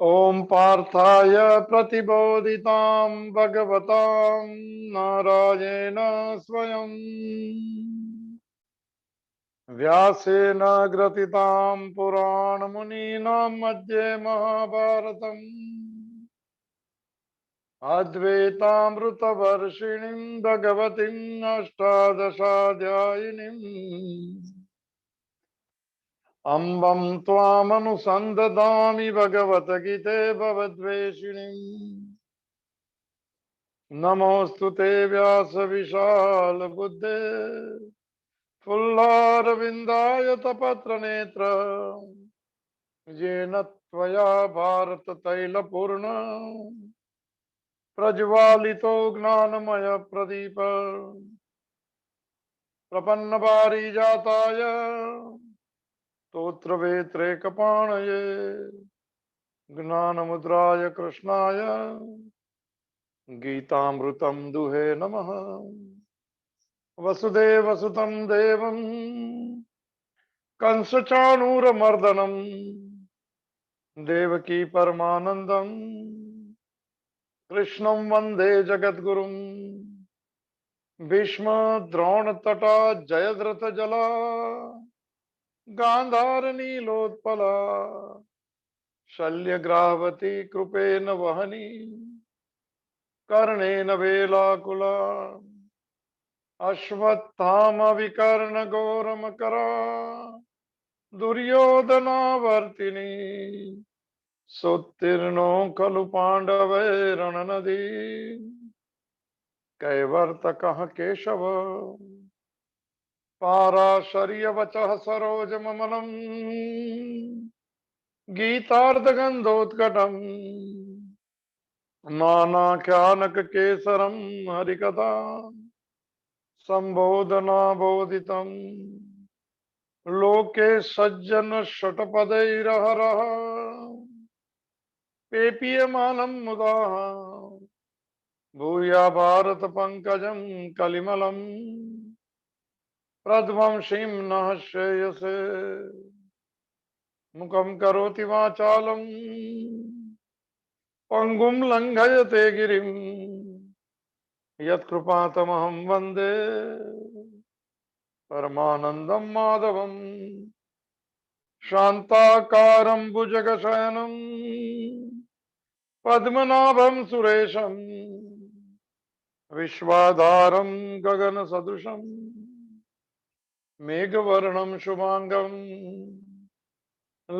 ओम पार्थाय प्रतिबोधितां भगवतां नारायणेन स्वयं व्यासेन ग्रथितां पुराणमुनीनां मध्ये महाभारतम् अद्वैतामृतवर्षिणीं भगवतीम् अष्टादशाध्यायिनीम् अम्बं त्वामनुसन्दधामि भगवद्गीते भवद्वेषिणीम् नमोऽस्तु ते व्यास विशाल बुद्धे फुल्लारविन्दाय तपत्रनेत्र येन त्वया भारत तैलपूर्ण प्रज्वालितो ज्ञानमय प्रदीप प्रपन्न पारिजाताय स्तोत्रवेत्रैकपाणये ज्ञानमुद्राय कृष्णाय गीतामृतं दुहे नमः। वसुदेवसुतं देवं कंसचाणूरमर्दनं देवकी परमानन्दं कृष्णं वन्दे जगद्गुरुं भीष्म द्रोणतटा जयद्रथजला गान्धारनीलोत्पला शल्यग्राहवती कृपेन वहनी कर्णेन वेलाकुला अश्वत्थामविकर्णघोरमकरा दुर्योधनावर्तिनी सोत्तीर्णो खलु पाण्डवैरणनदी कैवर्तकः केशव पाराशर्यवचः सरोजममलम् गीतार्धगन्धोत्कटम् नानाख्यानककेसरम् हरिकथा संबोधना बोधितम् लोके सज्जन शतपदैरहरः पेपीयमानं मुदा भूया भारत पंकजं कलिमलं प्रध्वंसीं नः श्रेयसे मुखं करोति वाचालं पंगुं लंघयते गिरिं यत्कृपातमहं वन्दे परमानन्दं माधवम् शान्ताकारं भुजगशयनं पद्मनाभं सुरेशं विश्वाधारं गगनसदृशं मेघवर्णं शुभांगं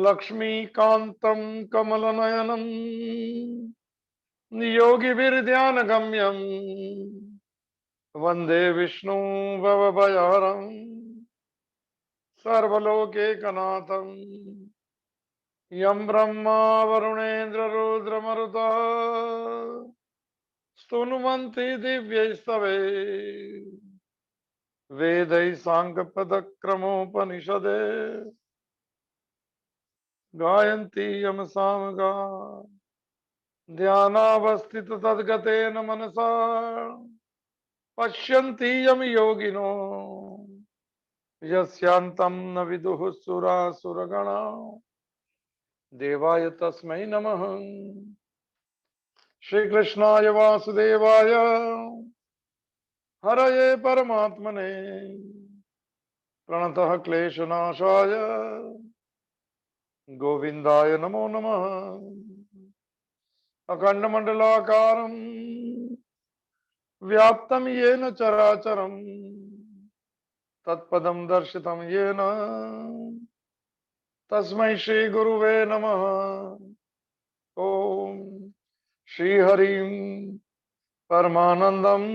लक्ष्मीकान्तं कमलनयनं योगिभिर्ध्यानगम्यं वन्दे विष्णु भवभयहरं सर्वलोकैकनाथं यं ब्रह्मा वरुणेन्द्र रुद्रमरुतः स्तुनुवन्ति दिव्यैस्तवे वेदैः साङ्गपदक्रमोपनिषदे गायन्ति यं सामगा ध्यानावस्थित तद्गतेन मनसा पश्यन्ति यं योगिनो यस्यान्तं न विदुः सुरासुरगणा देवाय तस्मै नमः। श्रीकृष्णाय वासुदेवाय हरये परमात्मने प्रणतः क्लेशनाशाय गोविन्दाय नमो नमः। अखण्डमण्डलाकारं व्याप्तं येन चराचरं तत्पदं दर्शितं येन तस्मै श्रीगुरुवे नमः। ॐ श्रीहरिं परमानन्दम्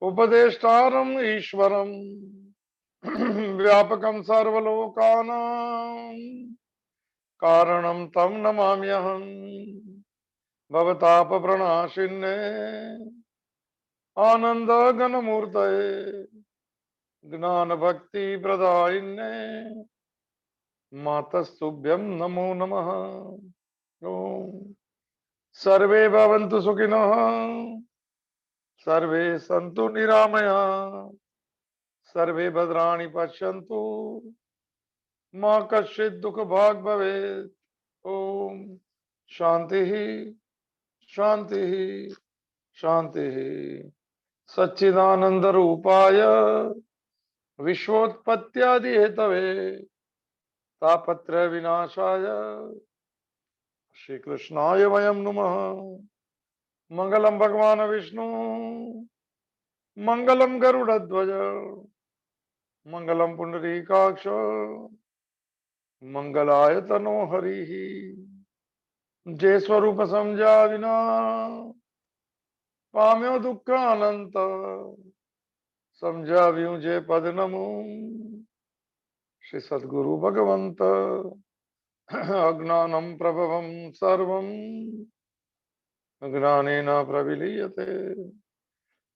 उपदेष्टारम् ईश्वरं व्यापकं सर्वलोकानां कारणं तं नमाम्यहम्। भवतापप्रणाशिन्ने आनन्दघनमूर्तये ज्ञानभक्तिप्रदायिन्ने मातस्तुभ्यं नमो नमः। ओम सर्वे भवन्तु सुखिनः सर्वे सन्तु निरामयाः सर्वे भद्राणि पश्यन्तु मा कश्चित् दुःखभाग् भवेत्। ओम शांति शांति शांति। सच्चिदानंद रूपाय विश्वोत्पत्त्यादि हेतवे तापत्रय विनाशाय श्री कृष्णाय वयं नमः। मंगलम भगवान विष्णु मंगलम गरुड़ध्वज मंगलम पुंडरीकाक्ष मंगलाय तनो हरि। जे स्वरूप समझा विना पाम्यो दुख अनंत समझा व्यू जे पद नमो श्री सद्गुरु भगवंत। अज्ञानम प्रभवम सर्वम ज्ञानेन प्रविलीयते।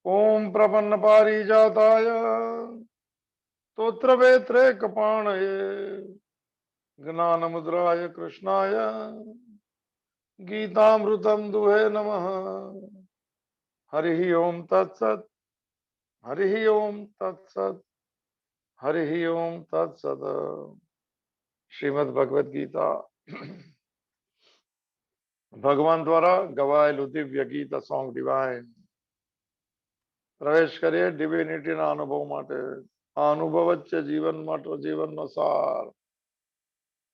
ओम प्रपन्न पारिजाताय तोत्र वेत्रे कपाणये ज्ञान मुद्राय कृष्णाय गीतामृतम दुहे नमः। हरि ओम तत्सत हरि ओम तत्सत हरि ओम तत्सत। श्रीमद् भगवद गीता भगवान द्वारा ગવાયેલું દિવ્ય ગીત સોંગ ડિવાઇન। પ્રવેશ કરીએ ડિવિનિટીના અનુભવ માટે। આ અનુભવ જ છે જીવન માટે જીવનનો સાર।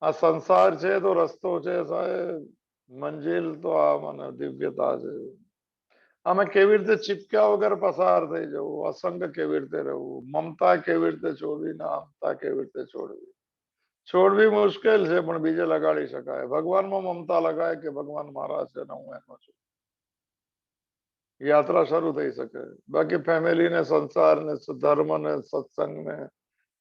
આ સંસાર છે તો રસ્તો છે સાહેબ, મંજિલ તો આ મને દિવ્યતા છે। આમે કેવી રીતે ચીપક્યા વગર પસાર થઈ જવું, અસંગ કેવી રીતે રહેવું, મમતા કેવી રીતે છોડવી, નામતા કેવી રીતે છોડવી। છોડવી મુશ્કેલ છે પણ બીજે લગાડી શકાય। ભગવાનમાં મમતા લગાય કે ભગવાન મારા છે ને હું એનો છું, યાત્રા શરૂ થઈ શકે। બાકી ફેમિલી ને સંસાર ને ધર્મ ને સત્સંગ ને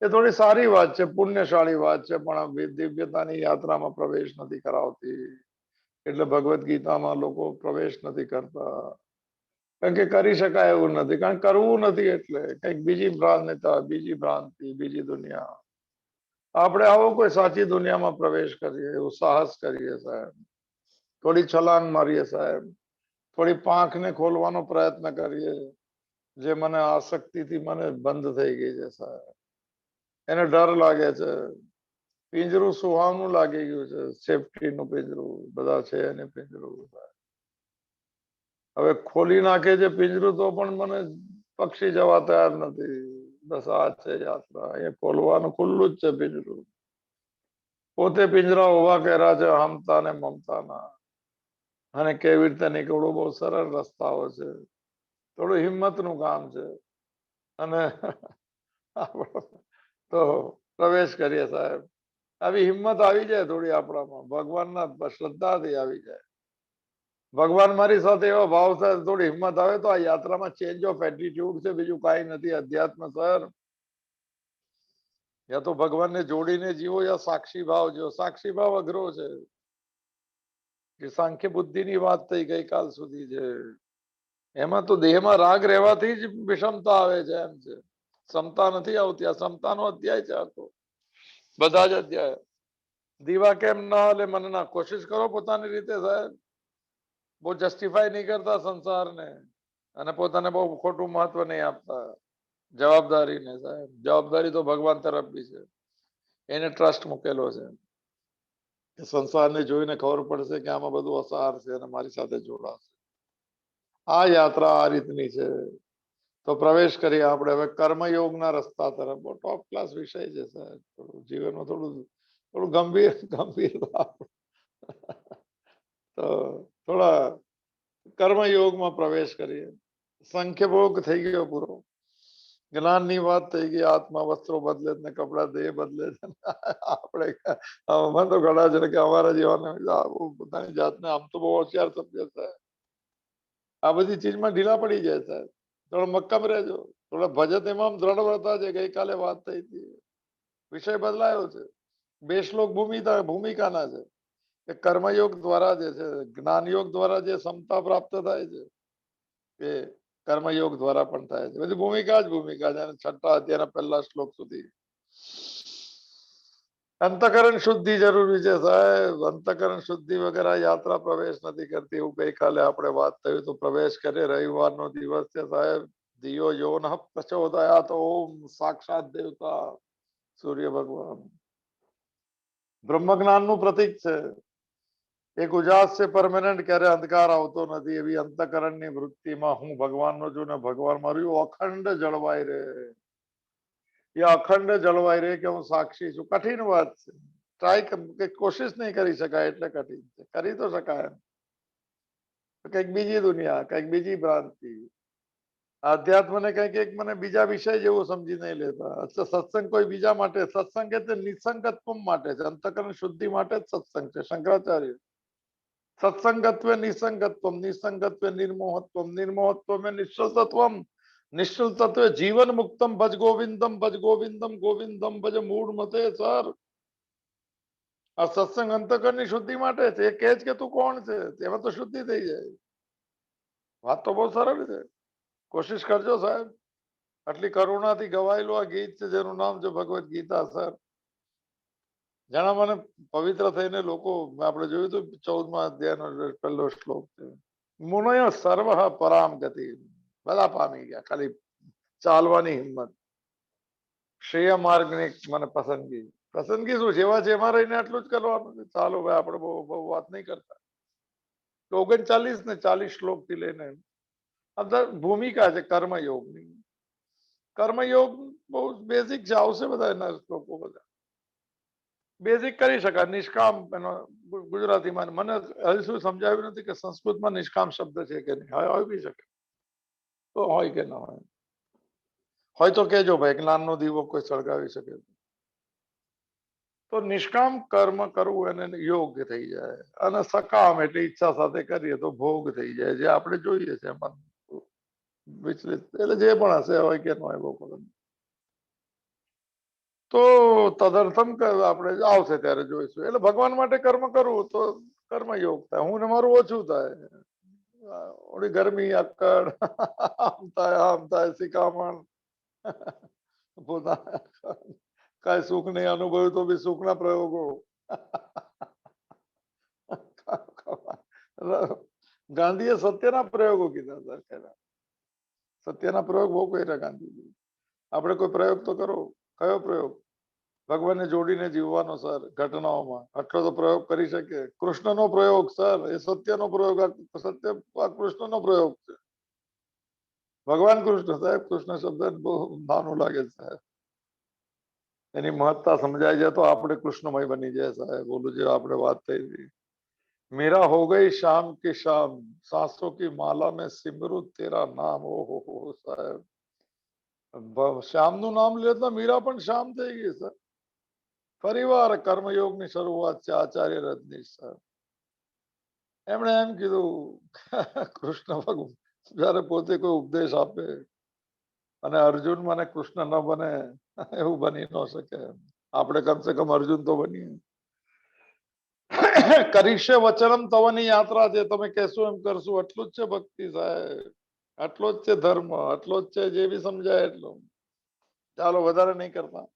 એ થોડી સારી વાત છે, પુણ્યશાળી વાત છે, પણ આ દિવ્યતાની યાત્રામાં પ્રવેશ નથી કરાવતી। એટલે ભગવદ ગીતામાં લોકો પ્રવેશ નથી કરતા, કારણ કે કરી શકાય એવું નથી, કારણ કરવું નથી એટલે કઈક બીજી ભ્રાંતતા, બીજી ભ્રાંતિ, બીજી દુનિયા। આપણે આવો કોઈ સાચી દુનિયામાં પ્રવેશ કરીએ એવું સાહસ કરીએ સાહેબ, થોડી છલાંગ મારીએ સાહેબ, થોડી પાંખને ખોલવાનો પ્રયત્ન કરીએ। જે મને આસક્તિથી મને બંધ થઈ ગઈ છે સાહેબ, એને ડર લાગે છે, પિંજરું સુહાવનું લાગી ગયું છે, સેફટીનું પિંજરું, બધા છે એને પિંજરું। હવે ખોલી નાખે છે પિંજરું તો પણ મને પક્ષી જવા તૈયાર નથી। બસ આ છે યાત્રા, અહીંયા ખોલવાનું ખુલ્લું જ છે પિંજરું। પોતે પિંજરા ઉભા કર્યા છે હમતા ને મમતાના, અને કેવી રીતે નીકળવું બહુ સરળ રસ્તાઓ છે, થોડું હિંમતનું કામ છે। અને તો પ્રવેશ કરીએ સાહેબ, આવી હિંમત આવી જાય થોડી આપણામાં, ભગવાનના શ્રદ્ધાથી આવી જાય। ભગવાન મારી સાથે એવો ભાવ થાય થોડી હિંમત આવે તો આ યાત્રામાં ચેન્જ ઓફ એટીટ્યુડ છે, બીજું કાંઈ નથી। અધ્યાત્મ સર યા તો ભગવાનને જોડીને જીવો યા સાક્ષી ભાવ જો, સાક્ષી ભાવ અઘરો છે। કે સાંખ્ય બુદ્ધિની વાત થઈ ગઈકાલ સુધી છે, એમાં તો દેહમાં રાગ રહેવાથી જ વિષમતા આવે છે એમ છે, ક્ષમતા નથી આવતી। આ ક્ષમતાનો અધ્યાય છે આખો, બધા જ અધ્યાય। દીવા કેમ ના હાલે મનના, કોશિશ કરો પોતાની રીતે સાહેબ, બહુ જસ્ટિફાય નહીં કરતા સંસારને, અને પોતાને બહુ ખોટું મહત્વ નહીં આપતા। જવાબદારીને સાહેબ, જવાબદારી તો ભગવાન તરફની છે, એને ટ્રસ્ટ મૂકેલો છે। સંસારને જોઈને ખબર પડશે કે આમાં બધું અસાર છે અને મારી સાથે જોડાશે। આ યાત્રા આ રીતની છે। તો પ્રવેશ કરીએ આપણે હવે કર્મયોગના રસ્તા તરફ। બહુ ટોપ ક્લાસ વિષય છે સાહેબ, થોડું જીવનમાં થોડું થોડું ગંભીર ગંભીર તો થોડા કર્મયોગમાં પ્રવેશ કરીએ। સંખ્યભોગ થઈ ગયો પૂરો, જ્ઞાનની વાત થઈ ગઈ, આત્મા વસ્ત્રો બદલે ને કપડા દેહ બદલે છે। આપણે મને તો ઘણા છે કે અમારા જેવાને પોતાની જાતને આમ તો બહુ હોશિયાર સમજે છે, આ બધી ચીજમાં ઢીલા પડી જાય સાહેબ। થોડો મક્કમ રહેજો, થોડા ભજત એમાં દ્રઢ વ્રતા છે, ગઈકાલે વાત થઈ હતી, વિષય બદલાયો છે। બે શ્લોક ભૂમિકાના છે કે કર્મયોગ દ્વારા જે છે, જ્ઞાનયોગ દ્વારા જે ક્ષમતા પ્રાપ્ત થાય છે એ કર્મયોગ દ્વારા પણ થાય છે। બધી ભૂમિકા જ ભૂમિકા છે, અને છઠ્ઠા અધ્યાયના પહેલા શ્લોક સુધી અંતકરણ શુદ્ધિ જરૂરી છે સાહેબ। અંતકરણ શુદ્ધિ વગર આ યાત્રા પ્રવેશ નથી કરતી, એવું ગઈકાલે આપણે વાત થયું તો પ્રવેશ કરીએ। રવિવારનો દિવસ છે સાહેબ, દિયો યોન પ્રચોદયાત, ઓમ સાક્ષાત દેવતા સૂર્ય ભગવાન બ્રહ્મ જ્ઞાનનું પ્રતીક છે। એક ઉજાસ છે પરમેનન્ટ, ક્યારે અંધકાર આવતો નથી, એવી અંતકરણની વૃત્તિમાં હું ભગવાનનો છું ને ભગવાન મારું અખંડ જળવાઈ રહે, એ અખંડ જળવાઈ રહે કે હું સાક્ષી છું. કઠિન વાત છે, ટ્રાય કોશિશ નહીં કરી શકાય એટલે કઠિન છે. કરી તો શકાય, કઈક બીજી દુનિયા, કઈક બીજી ભ્રાંતિ. આધ્યાત્મને કઈક એક મને બીજા વિષય જેવું સમજી નહીં લેતા. સત્સંગ કોઈ બીજા માટે, સત્સંગ એટલે નિસંગત્વ માટે છે, અંતકરણ શુદ્ધિ માટે જ સત્સંગ છે. શંકરાચાર્ય સત્સંગત્વે નિસંગત્વમ, નિસંગત્વે નિર્મોહત્વમ, નિર્મોહત્વમે નિશ્ચલતત્વમ, નિશ્ચલતત્વે જીવન મુક્તમ ભજ ગોવિંદમ, ભજ ગોવિંદમ, ગોવિંદમ ભજ મૂળ મતે. સર આ સત્સંગ અંતકરની શુદ્ધિ માટે છે. એ કહે છે કે તું કોણ છે, તેમાં તો શુદ્ધિ થઈ જાય. વાત તો બહુ સરળ છે, કોશિશ કરજો સાહેબ. આટલી કરુણાથી ગવાયેલું આ ગીત છે જેનું નામ છે ભગવદ ગીતા. સર જણા મને પવિત્ર થઈને લોકો, આપણે જોયું હતું 14મા અધ્યાયનો પહેલો શ્લોક છે, મુનય સર્વ પરામ ગતિ, બધા પામી ગયા, ખાલી ચાલવાની હિંમત. શ્રેય માર્ગની મને પસંદગી. પસંદગી શું, જેવા જેમાં રહીને આટલું જ કરવાનું છે. ચાલો ભાઈ, આપણે બહુ વાત નહીં કરતા. 39 ને 40 શ્લોક થી લઈને અંદર ભૂમિકા છે કર્મયોગની. કર્મયોગ બહુ બેઝિક છે, આવશે બધા એના શ્લોકો બધા બેઝિક કરી શકાય. નિષ્કામ, એનો ગુજરાતીમાં મને હજુ શું સમજાવ્યું નથી કે સંસ્કૃતમાં નિષ્કામ શબ્દ છે કે નહીં. હોય બી શકે, તો હોય કે ના હોય. હોય તો કેજો ભાઈ, જ્ઞાનનો દીવો કોઈ સળગાવી શકે. તો નિષ્કામ કર્મ કરવું એને યોગ થઈ જાય, અને સકામ એટલે ઈચ્છા સાથે કરીએ તો ભોગ થઈ જાય, જે આપણે જોઈએ છે એમાં વિચલિત. એટલે જે પણ હશે, હોય કે ન હોય બહુ. તો તદર્થમ આપણે આવશે ત્યારે જોઈશું. એટલે ભગવાન માટે કર્મ કરવું તો કર્મયોગ થાય. હું ને મારું ઓછું થાય. ઓલી ગરમી, અક્કડ, આમ થાય આમ થાય, શિખામણ, પોતા કઈ સુખ નહીં અનુભવ્યું તો બી સુખના પ્રયોગો. ગાંધીએ સત્યના પ્રયોગો કીધા હતા. સત્યના પ્રયોગ બહુ કર્યા ગાંધીજી. આપણે કોઈ પ્રયોગ તો કરો. કયો પ્રયોગ? ભગવાનને જોડીને જીવવાનો. સર ઘટનાઓમાં આટલો તો પ્રયોગ કરી શકે. કૃષ્ણનો પ્રયોગ સર, એ સત્યનો પ્રયોગ. સત્ય આ કૃષ્ણનો પ્રયોગ છે. ભગવાન કૃષ્ણ. સાહેબ કૃષ્ણ શબ્દ બહુ નાનું લાગે સાહેબ, એની મહત્તા સમજાય જાય તો આપણે કૃષ્ણમય બની જાય સાહેબ. બોલું જે આપણે વાત થઈ હતી, मेरा हो गई शाम की शाम, सांसों की माला में सिमरू तेरा नाम. ઓહો હો સાહેબ, શ્યામનું નામ લેતા મીરા પણ શ્યામ થઈ ગઈ સર. ફરીવાર કર્મયોગની શરૂઆત છે આચાર્ય રજનીશ સર. એમણે એમ કીધું, કૃષ્ણ ભગવાન જયારે પોતે કોઈ ઉપદેશ આપે અને અર્જુન મને કૃષ્ણ ન બને, એવું બની ન શકે. આપણે કમસે કમ અર્જુન તો બનીએ. કરીશે વચનમ તવની યાત્રા છે, તમે કહેશો એમ કરશું. આટલું જ છે ભક્તિ સાહેબ, આટલો જ છે ધર્મ, આટલો જ છે જે બી સમજાય એટલો. ચાલો વધારે નહીં કરતા.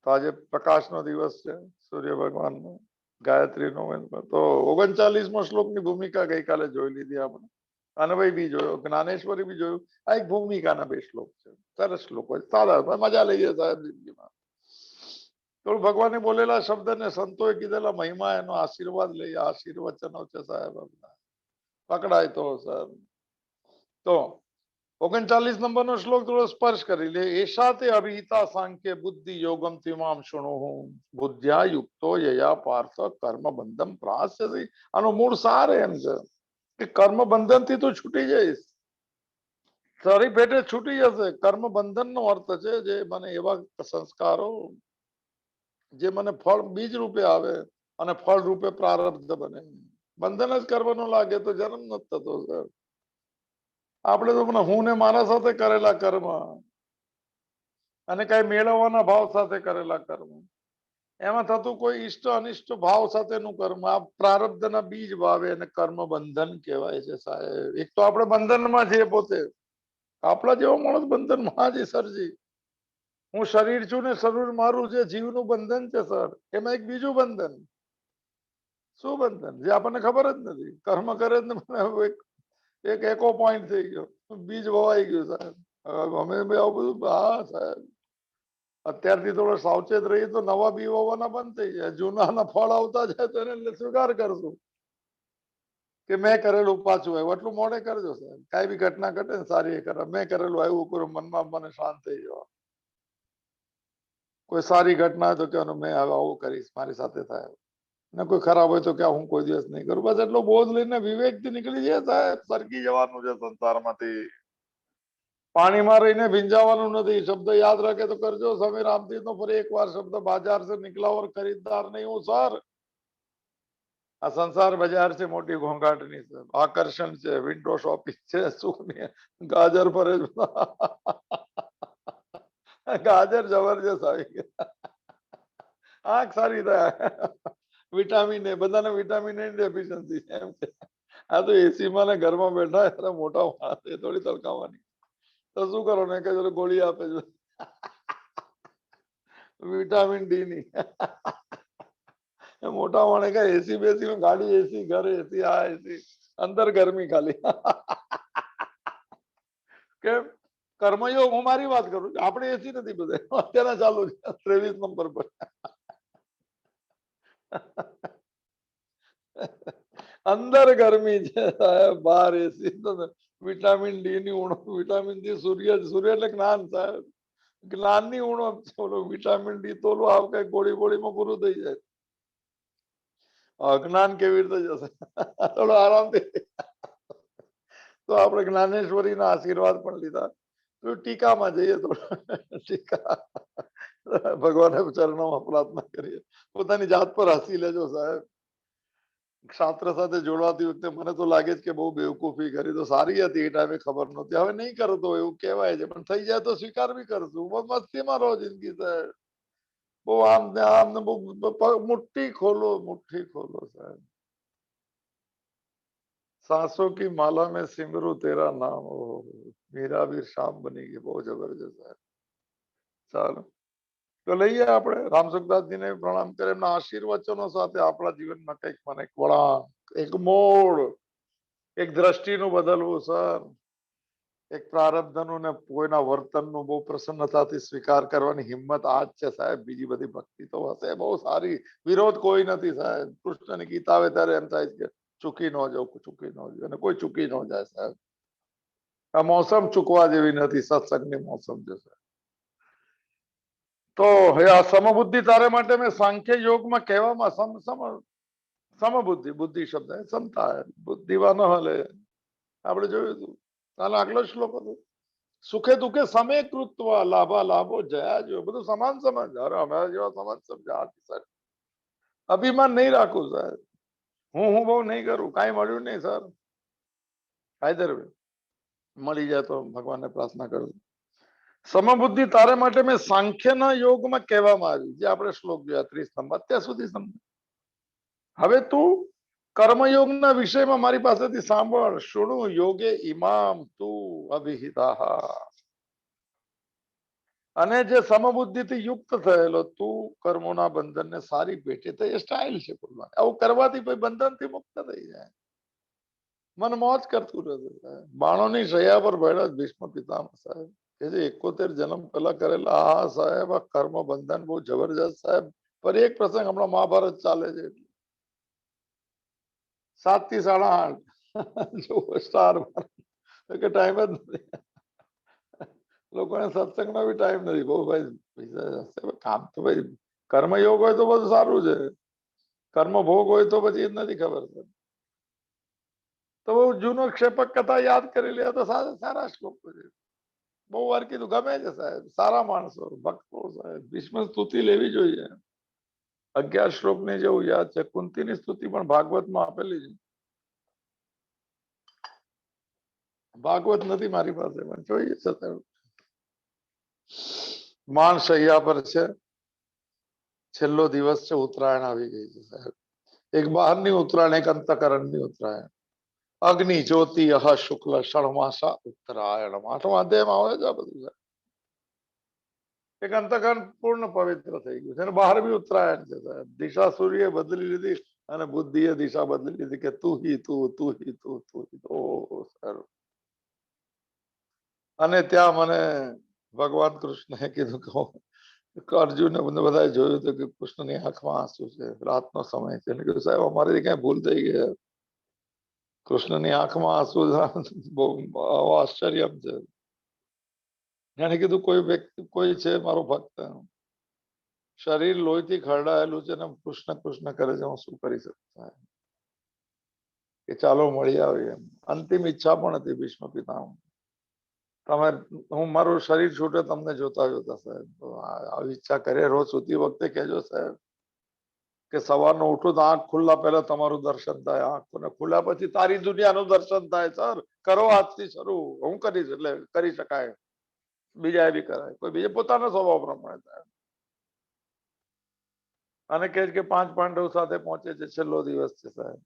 તો આજે પ્રકાશનો દિવસ છે સૂર્ય ભગવાનનો, ગાયત્રીનો. તો 39મો શ્લોકની ભૂમિકા ગઈકાલે જોઈ લીધી આપણે. અનવય બી જોયો, જ્ઞાનેશ્વરી બી જોયું. આ એક ભૂમિકાના 2 શ્લોક છે. સરસ શ્લોકો, સારા, મજા લઈએ સાહેબ જિંદગીમાં. તો ભગવાને બોલેલા શબ્દને સંતોએ કીધેલા મહિમા, એનો આશીર્વાદ લઈએ. આશીર્વચનો છે સાહેબ, પકડાય તો સર. તો 39 નંબરનો શ્લોક થોડો સ્પર્શ કરી લે. એશા તે અભિહિતા સાંખ્ય બુદ્ધિ યોગમ તિમામ શૃણુહું બુદ્ધ્યા યુક્તો યયા પાર્થ કર્મ બંધમ પ્રાસ્યતિ. આનો મૂળ સાર એમ છે કે કર્મ બંધન થી તું છૂટી જઈશ, તારી પેટે છૂટી જશે. કર્મ બંધન નો અર્થ છે જે મને એવા સંસ્કારો જે મને ફળ બીજ રૂપે આવે અને ફળ રૂપે પ્રારબ્ધ બને. બંધન જ કરવાનું લાગે તો જન્મ નથી થતો સર. આપણે તો હું ને મારા સાથે કરેલા કર્મ અને કઈ મેળવવાના ભાવ સાથે કરેલા કર્મ, એમાં થતું કોઈ ઈષ્ટ અનિષ્ટ ભાવ સાથેનું કર્મ, આ પ્રારબ્ધના બીજ ભાવે અને કર્મ બંધન કહેવાય છે સાહેબ. એક તો આપણે બંધનમાં છીએ પોતે, આપણા જેવો માણસ બંધનમાં જ સરજી. હું શરીર છું ને શરીર મારું છે, જીવનું બંધન છે સર. એમાં એક બીજું બંધન. શું બંધન? જે આપણને ખબર જ નથી. કર્મ કરે જ ને એક એકો પોઈન્ટ થઈ ગયો, બીજ વવાઈ ગયું સાહેબ. અમે આવું બધું, હા સાહેબ અત્યારથી થોડો સાવચેત રહીએ તો નવા બી હોવાના બંધ થઈ જાય. જૂનાના ફળ આવતા જાય તો એને સ્વીકાર કરશું. કે મેં કરેલું પાછું આવ્યું, એટલું મોડે કરજો સાહેબ. કાંઈ બી ઘટના ઘટે ને સારી એ કરે, મેં કરેલું આવ્યું કરું, મનમાં મને શાંત થઈ જવા. કોઈ સારી ઘટના હોય તો કહેવાનું મેં હવે આવું કરીશ, મારી સાથે થાય. ને કોઈ ખરાબ હોય તો કે હું કોઈ દિવસ નહીં કરું. બસ એટલો બોધ લઈને વિવેકથી નીકળી જાય સાહેબ. સરકી જવાનું છે સંસારમાંથી. પાણીમાં રહીને ભીંજાવાનું નથી. શબ્દ યાદ રાખે તો કરજો. સ્વામી રામતીર્થ નો ફરી એકવાર શબ્દ, બાजार से निकला और खरीदार नहीं हूं सर. આ સંસાર બજાર છે મોટી ઘોંઘાટની છે, આકર્ષણ છે, વિન્ડો શોપિંગ છે, શું ગાજર પર ગાજર જબરજસ્ત આવી ગયા. આંખ સારી થાય. વિટામિન એ, બધાને વિટામિન એ ડેફિશિયન્સી છે એમ કે. આ તો એસી માં ને ઘરમાં બેઠા એટલે મોટા માણસ એ થોડી તડકાવાની. તો શું કરો ને કે ગોળી આપે છે વિટામિન ડી ની. મોટા માણે કઈ એસી બેસી ગાડી એસી, ઘર એસી, આ એસી, અંદર ગરમી ખાલી. કેમ કર્મયોગ, હું મારી વાત કરું, આપણે એસી નથી બધે અત્યારે ચાલુ છે 23 નંબર પર. અંદર ગરમી છે સાહેબ, બહાર એસી. વિટામિન ડી ની ઉણપ, વિટામિન ડી સૂર્ય, સૂર્ય એટલે જ્ઞાન સાહેબ, જ્ઞાન ની ઉણપ છે. ઓલું વિટામિન ડી તો ઓલું આવ કઈ ગોળી ગોળીમાં પૂરું થઈ જાય. અજ્ઞાન કેવી રીતે જશે? થોડો આરામથી. તો આપણે જ્ઞાનેશ્વરીના આશીર્વાદ પણ લીધા. તો ટીકામાં જઈએ તો ટીકા, ભગવાનના ચરણોમાં પ્રાર્થના કરીએ. પોતાની જાત પર હસી લેજો સાહેબ. શાસ્ત્ર સાથે જોડવાતી વખતે મને તો લાગે છે કે બહુ બેવકૂફી કરી. તો સારી હતી એ ટાઈમે, ખબર નહોતી. હવે નહીં કરતો એવું કહેવાય છે, પણ થઈ જાય તો સ્વીકાર બી કરશું. બહુ મસ્તીમાં રહો જિંદગી સાહેબ. બહુ આમ ને આમ ને બહુ મુઠ્ઠી ખોલો, મુઠ્ઠી ખોલો સાહેબ. सांसों की माला में सिमरू तेरा नाम, ओ मीरा वीर शाम बनी गई. બહુ જબરજસ્ત है. ચાલો તો લઈએ આપણે રામસુખદાસજીને પ્રણામ કરે, એમના આશીર્વચનો સાથે આપણા જીવનમાં કંઈક મને એક વળાંક, એક મોડ, એક દ્રષ્ટિનું બદલવું સર. એક પ્રારબ્ધનું ને કોઈના વર્તનનું બહુ પ્રસન્નતાથી સ્વીકાર કરવાની હિંમત આ જ છે સાહેબ. બીજી બધી ભક્તિ તો હશે બહુ સારી, વિરોધ કોઈ નથી સાહેબ. કૃષ્ણની ગીતા આવે ત્યારે એમ થાય કે ચૂકી ન જાવ, ચૂકી ન જાવ, અને કોઈ ચૂકી ન જાય સાહેબ. આ મોસમ ચૂકવા જેવી નથી, સત્સંગની મોસમ છે સાહેબ. તો હવે આ સમબુદ્ધિ તારે માટે મેં સાંખ્ય યોગમાં કહેવામાં સમબુદ્ધિ, બુદ્ધિ શબ્દ સમતા બુદ્ધિવાન હલે, આપણે જોયું હતું. આગલો શ્લોક હતો, સુખે દુઃખે સમે કૃત્વ લાભા લાભો જયા જો, બધું સમાન સમજ. અરે અમારા જેવા સમાન સમજા સાહેબ. અભિમાન નહીં રાખવું સાહેબ. હું બહુ નહીં કરું, કાંઈ મળ્યું નહીં સર. કાયદર મળી જાય તો ભગવાનને પ્રાર્થના કરું. સમબુદ્ધિ તારે માટે મેં સાંખ્યના યોગમાં કહેવામાં આવી, જે આપણે શ્લોક જોયા 30 નંબર અત્યાર સુધી સમજ. હવે તું કર્મયોગના વિષયમાં મારી પાસેથી સાંભળ. શુણુ યોગે ઇમામ તું અભિહિતા. અને જે સમબુદ્ધિથી યુક્ત થયેલો તું કર્મોના બંધનને સારી પેટે, તો એ સ્ટાઇલ છે બોલવાની. આવું કરવાથી કોઈ બંધનથી મુક્ત થઈ જાય. મન મોજ કરતું રહેતું. બાણોની શૈયા પર બેઠા ભીષ્મ પિતામહ સાહેબ કે જે 71 જન્મ પહેલા કરેલા. આ સાહેબ આ કર્મ બંધન બહુ જબરજસ્ત સાહેબ. પર એક પ્રસંગ હમણાં મહાભારત ચાલે છે, 7 થી 8:30 જો સ્ટાર કે ટાઈમ જ નથી. લોકોને સત્સંગનો બી ટાઈમ નથી. બહુ ભાઈ કામ તો ભાઈ કર્મયોગ હોય તો બધું સારું છે, કર્મ ભોગ હોય તો પછી એ જ નથી ખબર. તો બહુ જૂનો ક્ષેપક કથા યાદ કરી લે તો સારા શ્લોકો છે. બહુ વાર કીધું, ગમે છે સાહેબ. સારા માણસો, ભક્તો સાહેબ. ભીષ્મ સ્તુતિ લેવી જોઈએ. 11 શ્લોકની જેવું યાદ છે. કુંતીની સ્તુતિ પણ ભાગવતમાં આપેલી છે. ભાગવત નથી મારી પાસે, પણ જોઈએ છે. માણ શૈયા પર છે, છેલ્લો દિવસ છે, ઉત્તરાયણ આવી ગઈ છે સાહેબ. એક બહારની ઉત્તરાયણ, એક અંતકરણની ઉત્તરાયણ. અગ્નિ જ્યોતિ અહ શુક્લ ષણમાસા ઉત્તરાયણ. 8મા અધ્યાયમાં આવે છે આ બધું. એક અંતકરણ પૂર્ણ પવિત્ર થઈ ગયું છે, અને બહાર બી ઉત્તરાયણ છે સાહેબ. દિશા સૂર્ય બદલી લીધી અને બુદ્ધિએ દિશા બદલી લીધી કે તું હી તું, તું હી તું, તું હી તું. ઓહ સારું. અને ત્યાં મને ભગવાન કૃષ્ણએ કીધું કે અર્જુને બધા જોયું હતું કે કૃષ્ણની આંખમાં આંસુ છે, રાતનો સમય છે. એટલે કીધું સાહેબ અમારી કઈ ભૂલ થઈ ગઈ. કૃષ્ણની આંખમાં આંસુ બહુ આશ્ચર્ય છે. એને કીધું કોઈ વ્યક્તિ કોઈ છે મારો ભક્ત, શરીર લોહીથી ખરડાયેલું છે ને કૃષ્ણ કૃષ્ણ કરે છે, હું શું કરી શકું? કે ચાલો મળી આવીએ. અંતિમ ઈચ્છા પણ હતી ભીષ્મ પિતામહ, તમે હું મારું શરીર છૂટે તમને જોતા જોતા સાહેબ. આવી ઈચ્છા કરે રોજ સુતી વખતે કહેજો સાહેબ કે સવારનો ઉઠું તો આંખ ખુલ્લા પહેલા તમારું દર્શન થાય, આંખ ખુલ્લા પછી તારી દુનિયાનું દર્શન થાય. સર કરો આજથી શરૂ, હું કરીશ એટલે કરી શકાય, બીજા બી કરાય, કોઈ બીજે પોતાના સ્વભાવ પ્રમાણે થાય. અને કહે કે 5 પાંડવ સાથે પહોંચે છે, છેલ્લો દિવસ છે સાહેબ.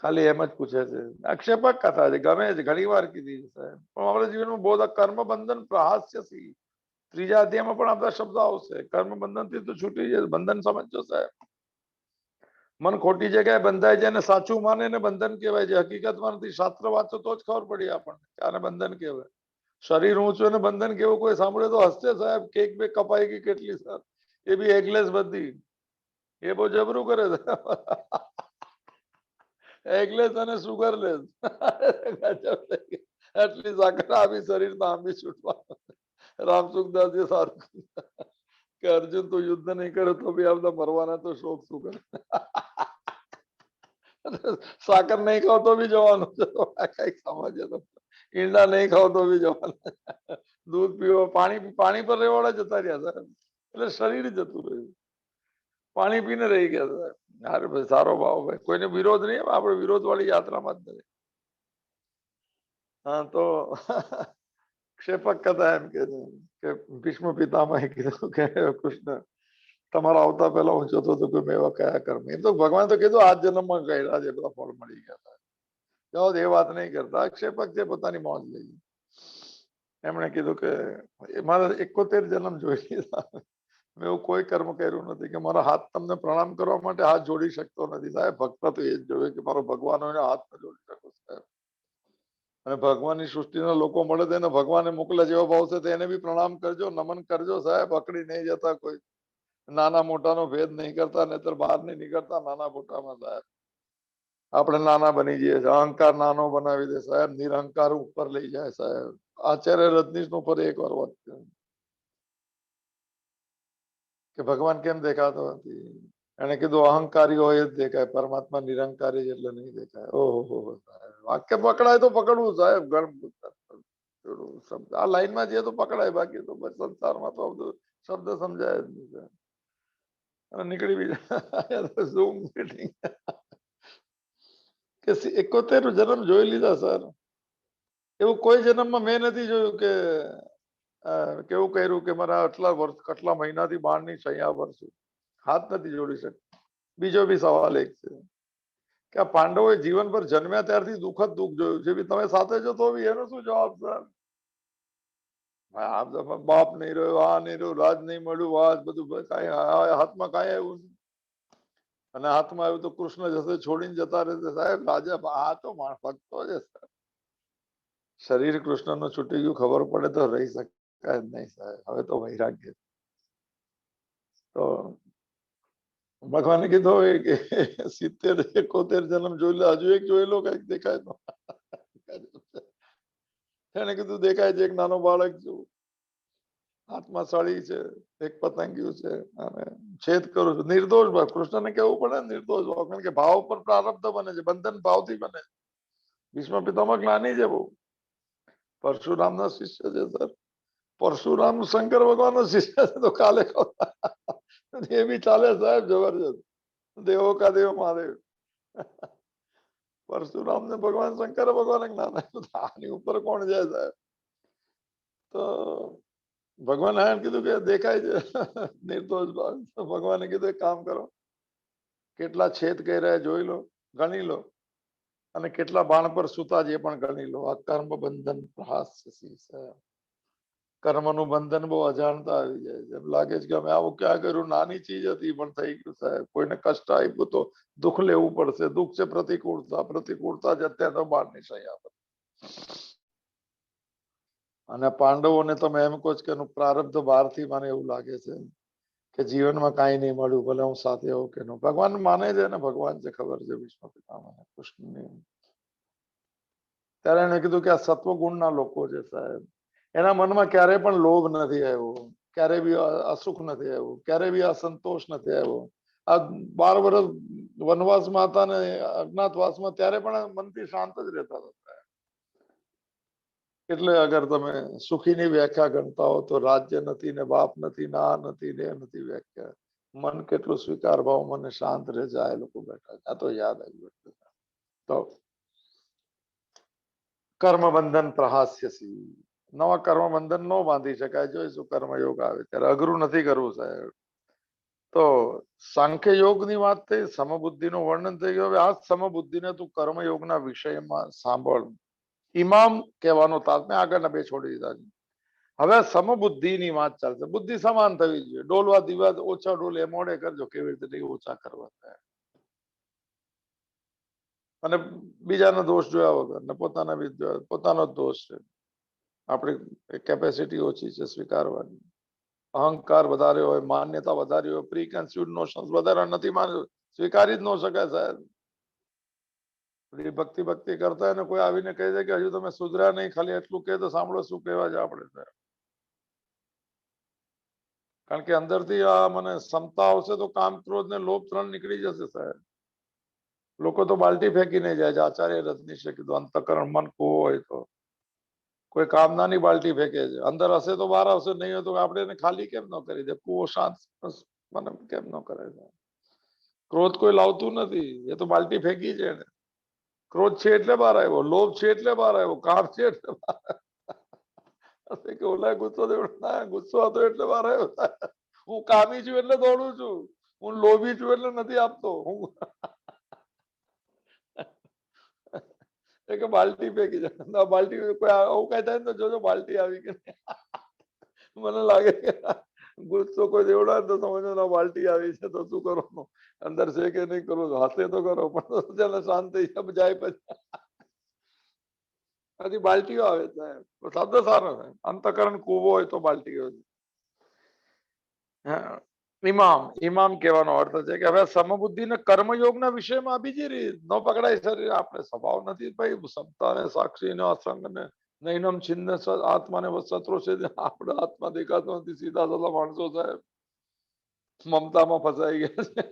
ખાલી એમ જ પૂછે છે, આક્ષેપક કથા છે, ગમે છે, ઘણી વાર કીધી છે સાહેબ. પણ આપણા જીવનમાં બહુ કર્મ બંધન પ્રહાસ્ય થી ત્રીજા અધ્યાયમાં પણ આપણા શબ્દ આવશે. કર્મ બંધન થી તો છૂટી જાય, બંધન સમજો સાહેબ. મન ખોટી જગ્યાએ બંધાય છે અને સાચું માને ને બંધન કહેવાય છે. હકીકતમાં નથી, શાસ્ત્ર વાંચો તો જ ખબર પડી આપણને આને બંધન કહેવાય. શરીર ઊંચું અને બંધન કેવું કોઈ સાંભળે તો હસતે સાહેબ. કેક બે કપાઈ ગઈ કેટલી સર, એ બી એગલેસ બધી, એ બહુ જબરું કરે છે. એગલેસ અને સુગરલેસ. એટલી સાકર આવી શરીર તો આંબી છૂટવા. રામસુખદાસજી સારું કે અર્જુન તો યુદ્ધ નહીં કરે તો બી આ બધા મરવાના, તો શોખ શું કરે? સાકર નહીં ખાવ તો બી જવાનું છે, કઈક સમજે તો. ઈંડા નહીં ખાવ તો બી જવાનું, દૂધ પીવો, પાણી પર રેવાડા જતા રહ્યા સાહેબ. એટલે શરીર જતું રહ્યું, પાણી પીને રહી ગયા સાહેબ. અરે ભાઈ સારો ભાવ ભાઈ, કોઈને વિરોધ નહીં, આપણે વિરોધ વાળી યાત્રામાં જ નહીં. હા તો ક્ષેપક કથા એમ કે છે કે ભીષ્મ પિતામહે કીધું કે કૃષ્ણ તમારા આવતા પહેલા હું જોતો હતો કે મેં એવા કયા કર્મ. એ તો ભગવાન તો કીધું આ જન્મમાં કર્યા છે, બધા ફળ મળી ગયા. જાઓ એ વાત નહીં કરતા, ક્ષેપક છે પોતાની મોજ લઈ. એમણે કીધું કે મારા 71 જન્મ જોઈ લીધા, મેં એવું કોઈ કર્મ કર્યું નથી કે મારા હાથ તમને પ્રણામ કરવા માટે હાથ જોડી શકતો નથી સાહેબ. ભક્ત તો એ જ જોવે કે મારો ભગવાન હોય હાથ ન જોડી શકો સાહેબ. અને ભગવાનની સૃષ્ટિના લોકો મળે તેને ભગવાને મોકલે જેવો ભાવ છે તેને બી પ્રણામ કરજો, નમન કરજો સાહેબ. અકડી નહીં જતા, કોઈ નાના મોટાનો ભેદ નહીં કરતા, નહીતર બહાર નહીં નીકળતા નાના મોટામાં સાહેબ. આપણે નાના બની જઈએ છીએ, અહંકાર નાનો બનાવી દે સાહેબ, નિરહંકાર ઉપર લઈ જાય સાહેબ. આચાર્ય રજનીશ નું પર એક વાર વાત કે ભગવાન કેમ દેખાતો નથી? એને કીધું અહંકારી હોય જ દેખાય, પરમાત્મા નિરંકારી એટલે નહીં દેખાય. ઓહો, વાક્ય પકડાય તો પકડવું સાહેબ. આ લાઈનમાં જઈએ તો પકડાય, બાકી તો સંસારમાં તો શબ્દ સમજાય જ નહીં. અને નીકળી બી ઝૂમ મીટિંગ કે 71 જન્મ જોઈ લીધા સર. એવું કોઈ જન્મમાં મેં નથી જોયું કે કેવું કર્યું કે મારા આટલા મહિનાથી બાણની છૈયા ભરશું, હાથ નથી જોડી શકતા. બીજો બી સવાલ એક છે કે આ પાંડવોએ જીવનભર જન્મ્યા ત્યારથી દુઃખ જ દુઃખ જોયું છે, બી તમે સાથે છો તો બી એનો શું જવાબ સર? બાપ નહીં રહ્યો, આ નહીં રહ્યો, રાજ નહીં મળ્યું, આ બધું કઈ હાથમાં કઈ આવ્યું નહીં. અને હાથમાં આવ્યું તો કૃષ્ણ જશે છોડીને જતા રહેશે સાહેબ. રાજા આ તો ભક્તો છે. શરીર કૃષ્ણ નું છૂટી ગયું ખબર પડે તો રહી શકાય જ નહીં સાહેબ. હવે તો વૈરાગ્ય. તો ભગવાને કીધું કે 70-71 જન્મ જોઈ લો, હજુ એક જોઈ લો, કઈક દેખાય તો. એને કીધું દેખાય છે એક નાનો બાળક છું, હાથમાં સળી છે, એક પતંગિયું છે, અને છેદ કરું છું. નિર્દોષ ભાવ, કૃષ્ણને કેવું પડે નિર્દોષ ભાવ, કારણ કે ભાવ પર પ્રારબ્ધ બને છે, બંધન ભાવથી બને. ભીષ્મ પિતામહ જ્ઞાની છે બહુ, પરશુરામ ના શિષ્ય છે સર. પરશુરામ શંકર ભગવાન નો શિષ્ય છે, તો કાલે એ બી ચાલે સાહેબ, જબરજસ્ત. દેવો કા દેવ મહાદેવ. પરશુરામ ને ભગવાન શંકર ભગવાન જ્ઞાન, આની ઉપર કોણ જાય સાહેબ? તો ભગવાન એમ કીધું કે દેખાય છે નિર્દોષ ભાવ. ભગવાને કીધું એક કામ કરો, કેટલા છેદ કર્યા જોઈ લો, ગણી લો, અને કેટલા બાણ પર સુતા જે પણ ગણી લો. આ કર્મ બંધન પ્રહાસ્ય. કર્મનું બંધન બહુ અજાણતા આવી જાય છે. એમ લાગે છે કે અમે આવું ક્યાં કર્યું, નાની ચીજ હતી પણ થઈ ગયું સાહેબ. કોઈને કષ્ટ આપ્યું તો દુઃખ લેવું પડશે. દુઃખ છે પ્રતિકૂળતા, પ્રતિકૂળતા જ અત્યારે તો બહારની શૈયા પર. અને પાંડવોને તમે એમ કહો કે એનું પ્રારબ્ધ બહારથી, મને એવું લાગે છે કે જીવનમાં કાંઈ નહીં મળ્યું, ભલે હું સાથે હોઉં કે ન. ભગવાન માને છે ને, ભગવાન છે, ખબર છે ભીષ્મ પિતામહને કૃષ્ણની. ત્યારે એને કીધું કે આ સત્વગુણના લોકો છે સાહેબ, એના મનમાં ક્યારેય પણ લોભ નથી આવ્યો, ક્યારે બી અસુખ નથી આવ્યું, ક્યારે બી અસંતોષ નથી આવ્યો. આ 12 વર્ષ વનવાસમાં હતા ને અજ્ઞાતવાસમાં, ત્યારે પણ મનથી શાંત જ રહેતા હતા. એટલે અગર તમે સુખીની વ્યાખ્યા ગણતા હો તો રાજ્ય નથી ને બાપ નથી ને આ નથી ને એ નથી વ્યાખ્યા. મન કેટલું સ્વીકાર ભાવ, મને શાંત રહે જાય એ લોકો બેઠા. આ તો યાદ આવ્યું. તો કર્મ બંધન પ્રહાસ્યસી, નવા કર્મ બંધન નો બાંધી શકાય. જોઈશું કર્મયોગ આવે ત્યારે. અઘરું નથી કરવું સાહેબ. તો સાંખ્ય યોગની વાત થઈ, સમબુદ્ધિનું વર્ણન થઈ ગયું. હવે આ સમબુદ્ધિને તું કર્મયોગના વિષયમાં સાંભળ. ઇમામ કહેવાનો તાત્પર્ય આગળના બે છોડી દીધા છે. હવે સમબુદ્ધિની વાત ચાલશે. બુદ્ધિ સમાન થવી જોઈએ. ડોલવા દીવા ઓછા ડોલે મોડે કરજો, કેવી રીતે નહીં ઓછા કરવા થાય. અને બીજાનો દોષ જોયા વગર ને પોતાના બી જોયા, પોતાનો જ દોષ છે. આપણી કેપેસિટી ઓછી છે સ્વીકારવાની. અહંકાર વધારે હોય, માન્યતા વધારે હોય, પ્રી કન્સ્યુડ નોશન્સ વધારે નથી, સ્વીકારી જ ન શકાય સાહેબ. ભક્તિ ભક્તિ કરતા હોય ને કોઈ આવીને કહી દે કે હજુ તમે સુધર્યા નહીં, ખાલી એટલું કહે તો સાંભળો શું કહેવા છે આપણે સાહેબ. કારણ કે અંદરથી આ મને ક્ષમતા આવશે તો કામ, ક્રોધ ને લોભ 3 નીકળી જશે સાહેબ. લોકો તો બાલટી ફેંકીને જાય છે. આચાર્ય રજનીશે કીધું અંતકરણ મન કૂવો હોય તો કોઈ કામનાની બાલટી ફેંકે છે. અંદર હશે તો બહાર આવશે, નહીં હોય તો આપણે એને ખાલી કેમ ન કરી દે? કૂવો શાંત મને કેમ ન કરે? ક્રોધ કોઈ લાવતું નથી, એ તો બાલટી ફેંકી છે એને. ક્રોધ છે એટલે બહાર આવ્યો, લોભ છે એટલે બહાર આવ્યો, કામ છે એટલે બહાર આવ્યો. કે ઓલા ગુસ્સો ના, ગુસ્સો હતો એટલે બહાર આવ્યો. હું કામી છું એટલે દોડું છું, હું લોભી છું એટલે નથી આપતો. હું કે બાલટી ફેંકી જાય. બાલટી કોઈ આવું કઈ થાય ને તો જોજો બાલટી આવી કે મને લાગે કે ગુસ્સો કોઈ દેવડા તો સમજો બાલટી આવી છે તો શું કરો? અંદર છે કે નહીં કરો? હાથે તો કરો, પણ શાંત થઈ જાય પછી બાલટીઓ આવે સાહેબ. શબ્દ સારો છે. અંતકરણ કૂવો હોય તો બાલટીઓ. ઇમામ ઇમામ કહેવાનો અર્થ છે કે હવે સમબુદ્ધિ ને કર્મયોગના વિષયમાં બીજી રીત ન પકડાય શરીર. આપણે સ્વભાવ નથી ભાઈ ક્ષમતાને, સાક્ષીને, અસંગને, નૈનમ છિન્ન આત્માને શત્રુ છે. આપણે આત્મા દેખાતો નથી. સીધા સાધા માણસો સાહેબ મમતામાં ફસાઈ ગયા છે.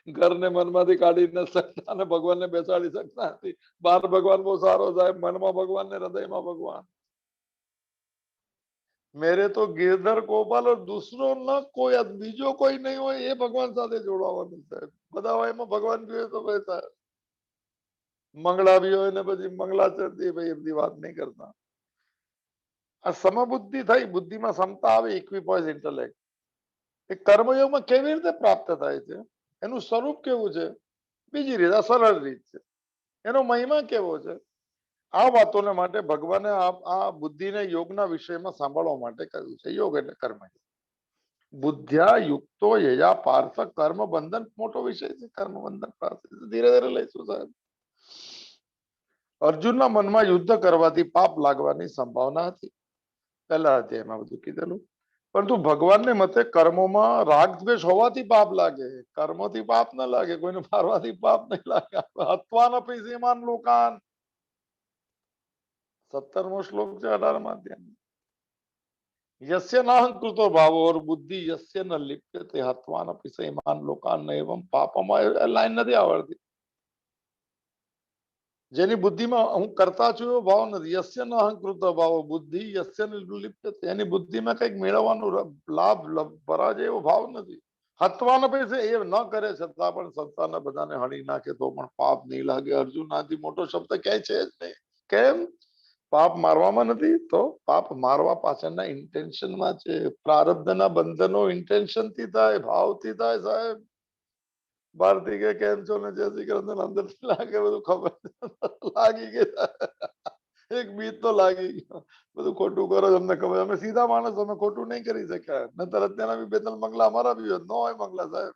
ઘરને મનમાંથી કાઢી ન શકતા અને ભગવાનને બેસાડી શકતા નથી. બહાર ભગવાન બહુ સારો સાહેબ, મનમાં ભગવાન ને હૃદયમાં ભગવાન. મેરે તો ગિરધર ગોપાલ દૂસરો ન કોઈ, બીજો કોઈ નહીં હોય એ ભગવાન સાથે જોડાવાનું સાહેબ. બધા હોય એમાં ભગવાન બી હોય તો ભાઈ સાહેબ મંગળા બી હોય ને પછી મંગળાચરતી ભાઈ એમની વાત નહીં કરતા. આ સમબુદ્ધિ થઈ, બુદ્ધિમાં ક્ષમતા આવે, ઇક્વિપોઇઝ ઇન્ટેલેક્ટ. એ કર્મયોગમાં કેવી રીતે પ્રાપ્ત થાય છે, એનું સ્વરૂપ કેવું છે, બીજી રીત, આ સરળ રીત છે. એનો મહિમા કેવો છે, આ વાતોને માટે ભગવાને આ બુદ્ધિને યોગના વિષયમાં સાંભળવા માટે કહ્યું છે. યોગ એટલે કર્મ. બુદ્ધ્યા યુક્તો યયા પાર્થ કર્મ બંધન મોટો વિષય છે. કર્મ બંધન પ્રાપ્ત ધીરે ધીરે લઈશું સાહેબ. અર્જુનના મનમાં યુદ્ધ કરવાથી પાપ લાગવાની સંભાવના હતી. પહેલા અધ્યાયમાં બધું કીધેલું. પરંતુ ભગવાનને મતે કર્મોમાં રાગ દ્વેષ હોવાથી પાપ લાગે, કર્મોથી પાપ ન લાગે. કોઈને મારવાથી પાપ નહીં લાગે. હત્વાન અપી સીમાન લોકાન, 17મો શ્લોક છે 18મા અધ્યાય. यस्य नाहंकृतो भावो और बुद्धि यस्य न लिप्यते हत्वान अपि सैमान लोकान एवं पापमय. લાઈન નથી આવડતી. જેની બુદ્ધિમાં હું કરતા છું એવો ભાવ નથી. યસ્ય ન અહંકૃત ભાવો બુદ્ધિ યસ્ય લિપ્યતે. એની બુદ્ધિમાં કંઈક મેળવવાનું લાભ પરાજય એવો ભાવ નથી. હત્વાન પૈસે એ ન કરે છતાં પણ સંસારના બધાને હણી નાખે તો પણ પાપ નહીં લાગે. અર્જુન આથી મોટો શબ્દ ક્યાંય છે જ નહીં. કેમ? પાપ મારવામાં નથી, તો પાપ મારવા પાછળના ઇન્ટેન્શનમાં છે. પ્રારબ્ધના બંધનો ઇન્ટેન્શનથી થાય, ભાવથી થાય સાહેબ. ભારતી કે કેમ છો ને જય શ્રી કૃષ્ણ અંદર લાગે બધું ખબર લાગી ગઈ. એક બીજ તો લાગી ગયો. બધું ખોટું કરો તમને ખબર. અમે સીધા માણસ, અમે ખોટું નહીં કરી શક્યા. નતર અત્યારના બી 2-3 બંગલા અમારા બી હોય. ન હોય બંગલા સાહેબ.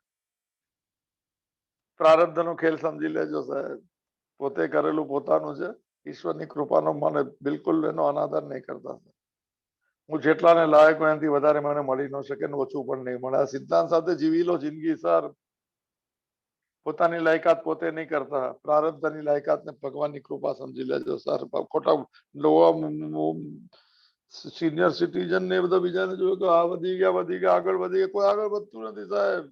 પ્રારબ્ધનો ખેલ સમજી લેજો સાહેબ. પોતે કરેલું પોતાનું છે. ઈશ્વરની કૃપાનો મને બિલકુલ એનો અનાદર નહીં કરતા. હું જેટલાને લાયક હોય એનાથી વધારે મને મળી ન શકે ને ઓછું પણ નહીં મળે. આ સિદ્ધાંત સાથે જીવી લો જિંદગી સર. પોતાની લાયકાત પોતે નહીં કરતા, પ્રારબ્ધની લાયકાતને ભગવાનની કૃપા સમજી લેજો સર. ખોટા સિનિયર સિટીઝન ને બધા બીજાને જોયું કે આ વધી ગયા આગળ વધી ગયા. કોઈ આગળ વધતું નથી સાહેબ.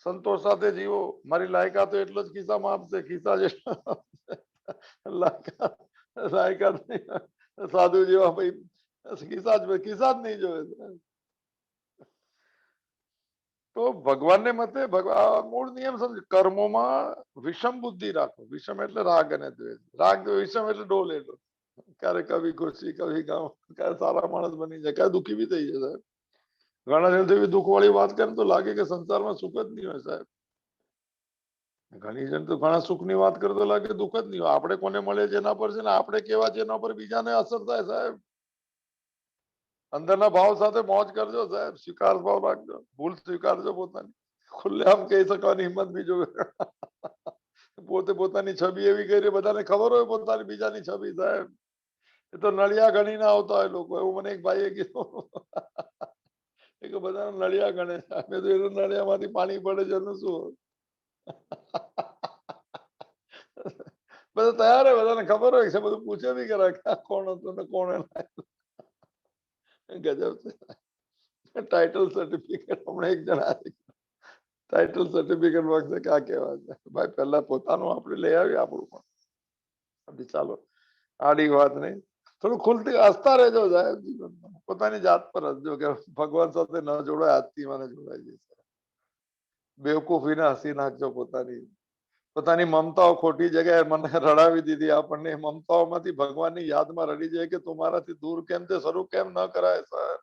સંતોષ સાથે જીવો. મારી લાયકાત તો એટલો જ ખિસ્સામાં આપશે, ખિસ્સા જેટલા લાયકાત સાધુ જેવા ભાઈ ખિસ્સા જ નહીં જોવે. તો ભગવાનને મતે મૂળ નિયમ સમજ, કર્મોમાં વિષમ બુદ્ધિ રાખો. વિષમ એટલે રાગ અને દ્વેષ. વિષમ એટલે ડોલે. ક્યારેક કભી ખુશી કભી ગામ, ક્યારે સારા માણસ બની જાય, ક્યારે દુઃખી બી થઈ જાય સાહેબ. ઘણા જણ એવી દુઃખ વાળી વાત કરે તો લાગે કે સંસારમાં સુખ જ નહીં હોય સાહેબ. ઘણી જણ તો ઘણા સુખ ની વાત કરે તો લાગે દુઃખ જ નહીં હોય. આપણે કોને મળે જેના પર છે ને આપણે કેવા છે એના પર બીજાને અસર થાય સાહેબ. અંદરના ભાવ સાથે મોજ કરજો સાહેબ. સ્વીકાર ભાવ રાખજો. ભૂલ સ્વીકારજો પોતાની. ખુલ્લેઆમ કહી શકવાની હિંમત બી જોવે. પોતે પોતાની છબી એવી કરી બધાને ખબર હોય પોતાની બીજાની છબી સાહેબ. એ તો નળિયા ગણીને આવતા હોય લોકો. એવું મને એક ભાઈએ કીધું કે બધા નળિયા ગણે. મેં તો એ નળિયામાંથી પાણી પડે છે એનું શું. બધા તૈયાર હોય, બધાને ખબર હોય છે, બધું પૂછે બી કરે કોણ હતું ને કોણ. ગજબ છે. ટાઇટલ સર્ટિફિકેટ હમણાં એક જણા ટાઇટલ સર્ટિફિકેટ માંગશે કે આ કેવા છે. ભાઈ પહેલા પોતાનું આપણે લઈ આવીએ આપણું પણ. ચાલો આડી વાત નહીં, થોડું ખુલતી હસતા રહેજો સાહેબ જીવનમાં. પોતાની જાત પર હસજો કે ભગવાન સાથે ન જોડાય, આજથી મને જોડાઈ જશે. બેવકૂફીને હસી નાખજો પોતાની મમતાઓ ખોટી જગ્યાએ મને રડાવી દીધી. આપણને મમતાઓમાંથી ભગવાનની યાદમાં રડી જાય કે તમારાથી દૂર કેમ છે, શરૂ કેમ ન કરાય સર.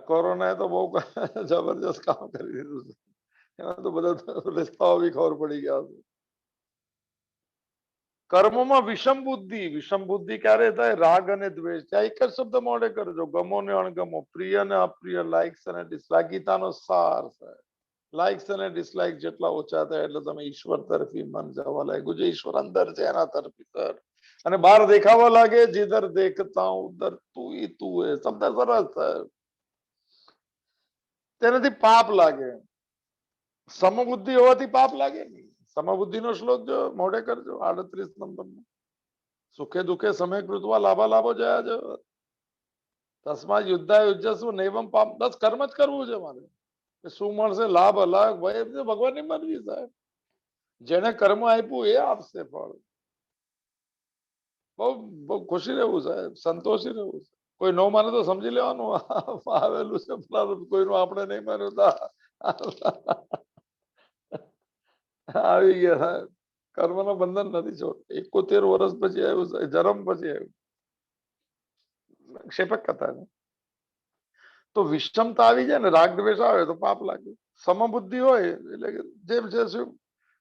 કોરોનાએ તો બહુ જબરજસ્ત કામ કરી દીધું છે. એમાં તો બધા રસ્તાઓ બી ખબર પડી ગયા છે. કર્મોમાં વિષમ બુદ્ધિ ક્યારે થાય? રાગ અને દ્વેષ. ત્યાં એક જ શબ્દ મોડે કરજો, ગમો ને અણગમો, પ્રિય ને અપ્રિય, લાઇક્સ અને ડિસલાઇક. ગીતાનો સાર થાય. લાઇક્સ અને ડિસલાઇક જેટલા ઓછા થાય એટલે તમે ઈશ્વર તરફી મન જવા લાગ્યું. જે ઈશ્વર અંદર છે એના તરફી તર. અને બહાર દેખાવા લાગે, જીધર દેખતા ઉધર તું હે શબ્દ સરસ થાય. તેનાથી પાપ લાગે. સમબુદ્ધિ હોવાથી પાપ લાગે નહીં. સમબુદ્ધિ નો શ્લોક જો મોઢે કરજો 38 નંબરમાં. સુખે દુઃખે સમય કૃતવા લાભો જયા જો તસ્મા યુદ્ધા યુજ્જસ્વ નૈવમ પાપ. બસ કર્મ જ કરવું છે મારે. શું મળશે લાભ અલાભ ભાઈ ભગવાનની મરજી સાહેબ. જેને કર્મ આપ્યું એ આપશે ફળ. બહુ બહુ ખુશી રહેવું સાહેબ, સંતોષી રહેવું. કોઈ ન માને તો સમજી લેવાનું આવેલું છે. કોઈનું આપણે નહીં માન્યું આવી ગયા સાહેબ. કર્મનો બંધન નથી છોડ. 71 વર્ષ પછી આવ્યું, જન્મ પછી આવ્યું. ક્ષેપક કથા ને તો વિષમતા આવી જાય ને, રાગ દ્વેષ આવે તો પાપ લાગે. સમબુદ્ધિ હોય એટલે જેમ છે શું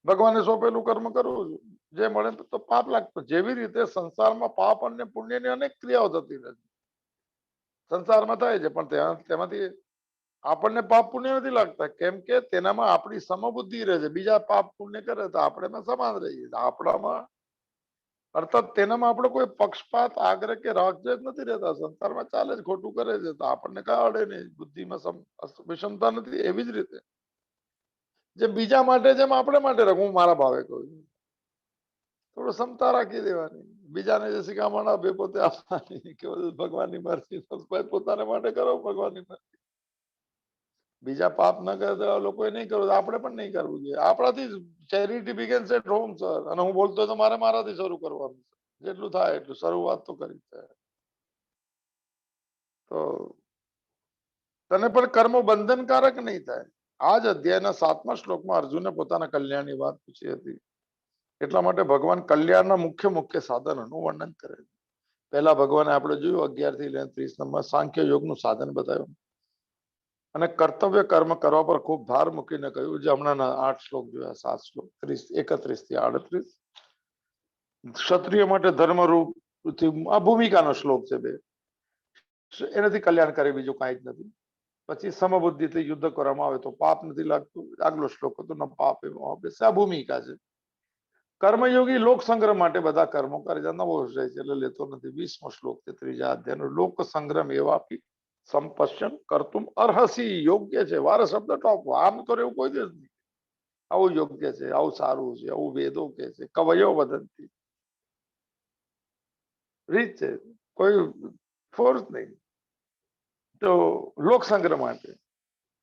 ભગવાને સોંપેલું કર્મ કરવું છું, જે મળે તો પાપ લાગતો. જેવી રીતે સંસારમાં પાપ અને પુણ્યની અનેક ક્રિયાઓ થતી નથી. સંસારમાં થાય છે પણ તેમાંથી આપણને પાપ પુણ્ય નથી લાગતા. કેમ કે તેનામાં આપણી સમબુદ્ધિ રહે છે. બીજા પાપ પુણ્ય કરે તો આપણે સમાન રહીએ. આપણામાં અર્થાત તેનામાં આપણે કોઈ પક્ષપાત આગ્રહ કે રાગદ્વેષ નથી રહેતા. સંસારમાં ચાલે જ, ખોટું કરે છે તો આપણને કઈ અડે નહીં. બુદ્ધિમાં વિષમતા નથી. એવી જ રીતે જે બીજા માટે જેમ આપણે માટે રાખું, હું મારા ભાવે કહું છું, થોડું ક્ષમતા રાખી દેવાની. બીજાને જે શિખામણ આપે પોતે આપવાની કે ભગવાનની મરજી. પોતાને માટે કરો ભગવાનની મરજી. બીજા પાપ ન કરે તો લોકોએ નહીં કરવું, આપણે પણ નહીં કરવું જોઈએ. આપણાથી charity begins at home sir. અને હું બોલતો તો મારાથી શરૂ કરવાનું. જેટલું થાય એટલું શરૂઆત તો કરી છે. તો તને પણ કર્મો બંધનકારક નહીં થાય. આ જ અધ્યાયના 7મા શ્લોકમાં અર્જુને પોતાના કલ્યાણની વાત પૂછી હતી. એટલા માટે ભગવાન કલ્યાણના મુખ્ય સાધનોનું વર્ણન કરે છે. પહેલા ભગવાને આપણે જોયું 11 થી લઈને 30 નંબર સાંખ્ય યોગનું સાધન બતાવ્યું અને કર્તવ્ય કર્મ કરવા પર ખૂબ ભાર મૂકીને કહ્યું. જે હમણાં 8 શ્લોક જોયા, 7 શ્લોક 31 થી 38. ક્ષત્રિય માટે ધર્મરૂપ આ ભૂમિકાનો શ્લોક છે. બે એનાથી કલ્યાણ કરે, બીજું કાંઈ જ નથી. પછી સમબુદ્ધિથી યુદ્ધ કરવામાં આવે તો પાપ નથી લાગતું. આગલો શ્લોક હતો ન પાપ એમાં આ ભૂમિકા છે. કર્મયોગી લોક સંગ્રહ માટે બધા કર્મો કરે છે. નવો વિષય છે એટલે લેતો નથી. 20મો શ્લોક છે 3જા અધ્યાયનો. લોક સંગ્રહ એવાપી સંપશ્યન કરતું અર્હસી. યોગ્ય છે. વારે શબ્દ ટોપ. આમ કરે એવું કોઈ દિવસ નહીં. આવું યોગ્ય છે, આવું સારું છે, આવું વેદો કે છે, કવયો વદંતી, રીત છે, કોઈ ફોર્સ નહીં. તો લોક સંગ્રહ માટે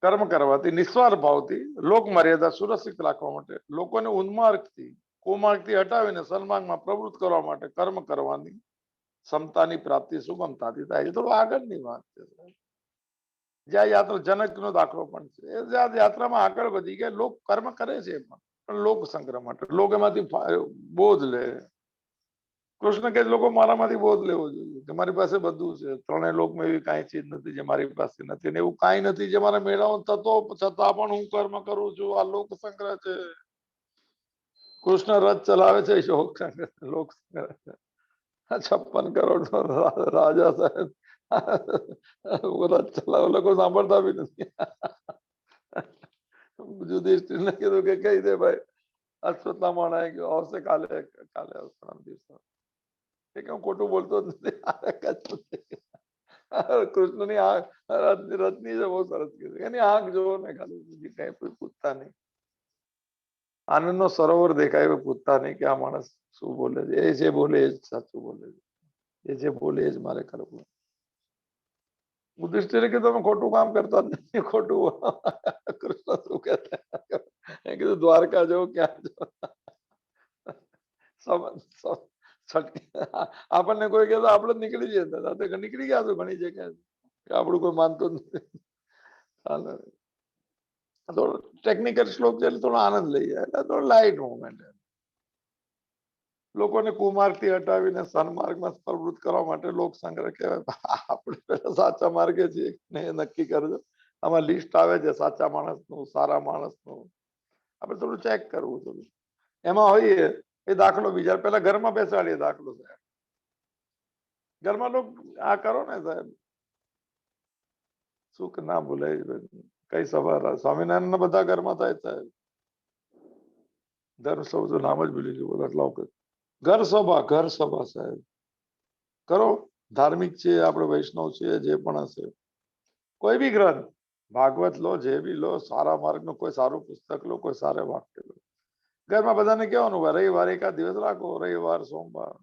કર્મ કરવાથી નિસ્વાર્થ ભાવથી લોક મર્યાદા સુરક્ષિત રાખવા માટે લોકોને ઉન્માર્ગથી કુમાર્ગથી હટાવીને સન્માર્ગમાં પ્રવૃત્ત કરવા માટે કર્મ કરવાની ક્ષમતાની પ્રાપ્તિ સુગમતાથી થાય છે. થોડું આગળની વાત છે. જ્યાં યાત્રા જનકનો દાખલો પણ છે. એ યાત્રામાં આગળ વધી ગયા, લોક કર્મ કરે છે પણ લોક સંગ્રહ માટે, લોક એમાંથી બોધ લે. કૃષ્ણ કે લોકો મારામાંથી બોધ લેવો જોઈએ કે મારી પાસે બધું છે, ત્રણેય લોકમાં એવી કાંઈ ચીજ નથી જે મારી પાસે નથી, ને એવું કાંઈ નથી જે મારા મેળવવાનું થતો છતાં પણ હું કર્મ કરું છું. આ લોક સંગ્રહ છે. કૃષ્ણ રથ ચલાવે છે, લોક સંગ્રહ છે. 56 કરોડ નો રાજા સાહેબ રથ ચલાવે, લોકો સાંભળતા બી નથી. યુધિષ્ઠિરને કીધું કે કહી દે ભાઈ, અશ્વત્થામા આવી ગયો, આવશે કાલે કાલે પરમ દિવસે. હું ખોટું બોલતો જ નથી. કૃષ્ણની આંખ રથની છે, બહુ સરસ કીધું. એની આંખ જોવો ને ખાલી, બીજી કઈ પૂછતા નહીં. આનંદનો સરોવર દેખાય એવું પૂછતા નહીં કે આ માણસ શું બોલે છે. એ જે બોલે એ જ સાચું બોલે છે. એ જે બોલે એ જ મારે કરવું. યુધિષ્ઠિરે કીધું તમે ખોટું કામ કરતા જ નથી. ખોટું કૃષ્ણ શું કહેતા, કીધું દ્વારકા જવું ક્યાં આપણને કોઈ કહેતો આપણે નીકળી જતા, નીકળી ગયા છો ઘણી જગ્યાએ. આપણું કોઈ માનતું જ નથી. થોડો ટેકનિકલ શ્લોક છે એટલે થોડો આનંદ લઈ જાય, એટલે થોડો લાઇટ મોમેન્ટ. લોકોને કુમાર્ગથી હટાવીને સન્માર્ગમાં પ્રવૃત્ત કરવા માટે લોક સંગ્રહ કહેવાય. આપણે પેલા સાચા માર્ગે છીએ ને એ નક્કી કરજો. આમાં લિસ્ટ આવે છે સાચા માણસનું, સારા માણસનું. આપણે થોડું ચેક કરવું થોડું. એમાં હોઈએ એ દાખલો બીજા પેલા ઘરમાં બેસાડીએ દાખલો સાહેબ. ઘરમાં લોકો આ કરો ને સાહેબ, શું કે ના ભૂલાય, કઈ સભા સ્વામિનારાયણ બધા ઘરમાં થાય સાહેબ. ધર્મ સૌ નામ જ ભૂલી ગયું આટલા વખત. ઘર સભા સાહેબ કરો. ધાર્મિક છે, આપણે વૈષ્ણવ છે, જે પણ હશે, કોઈ બી ગ્રંથ, ભાગવત લો, જે બી લો, સારા માર્ગનું કોઈ સારું પુસ્તક લો, કોઈ સારા વાક્ય લો. ઘરમાં બધાને કહેવાનું રવિવાર એકાદ દિવસ રાખો, રવિવાર સોમવાર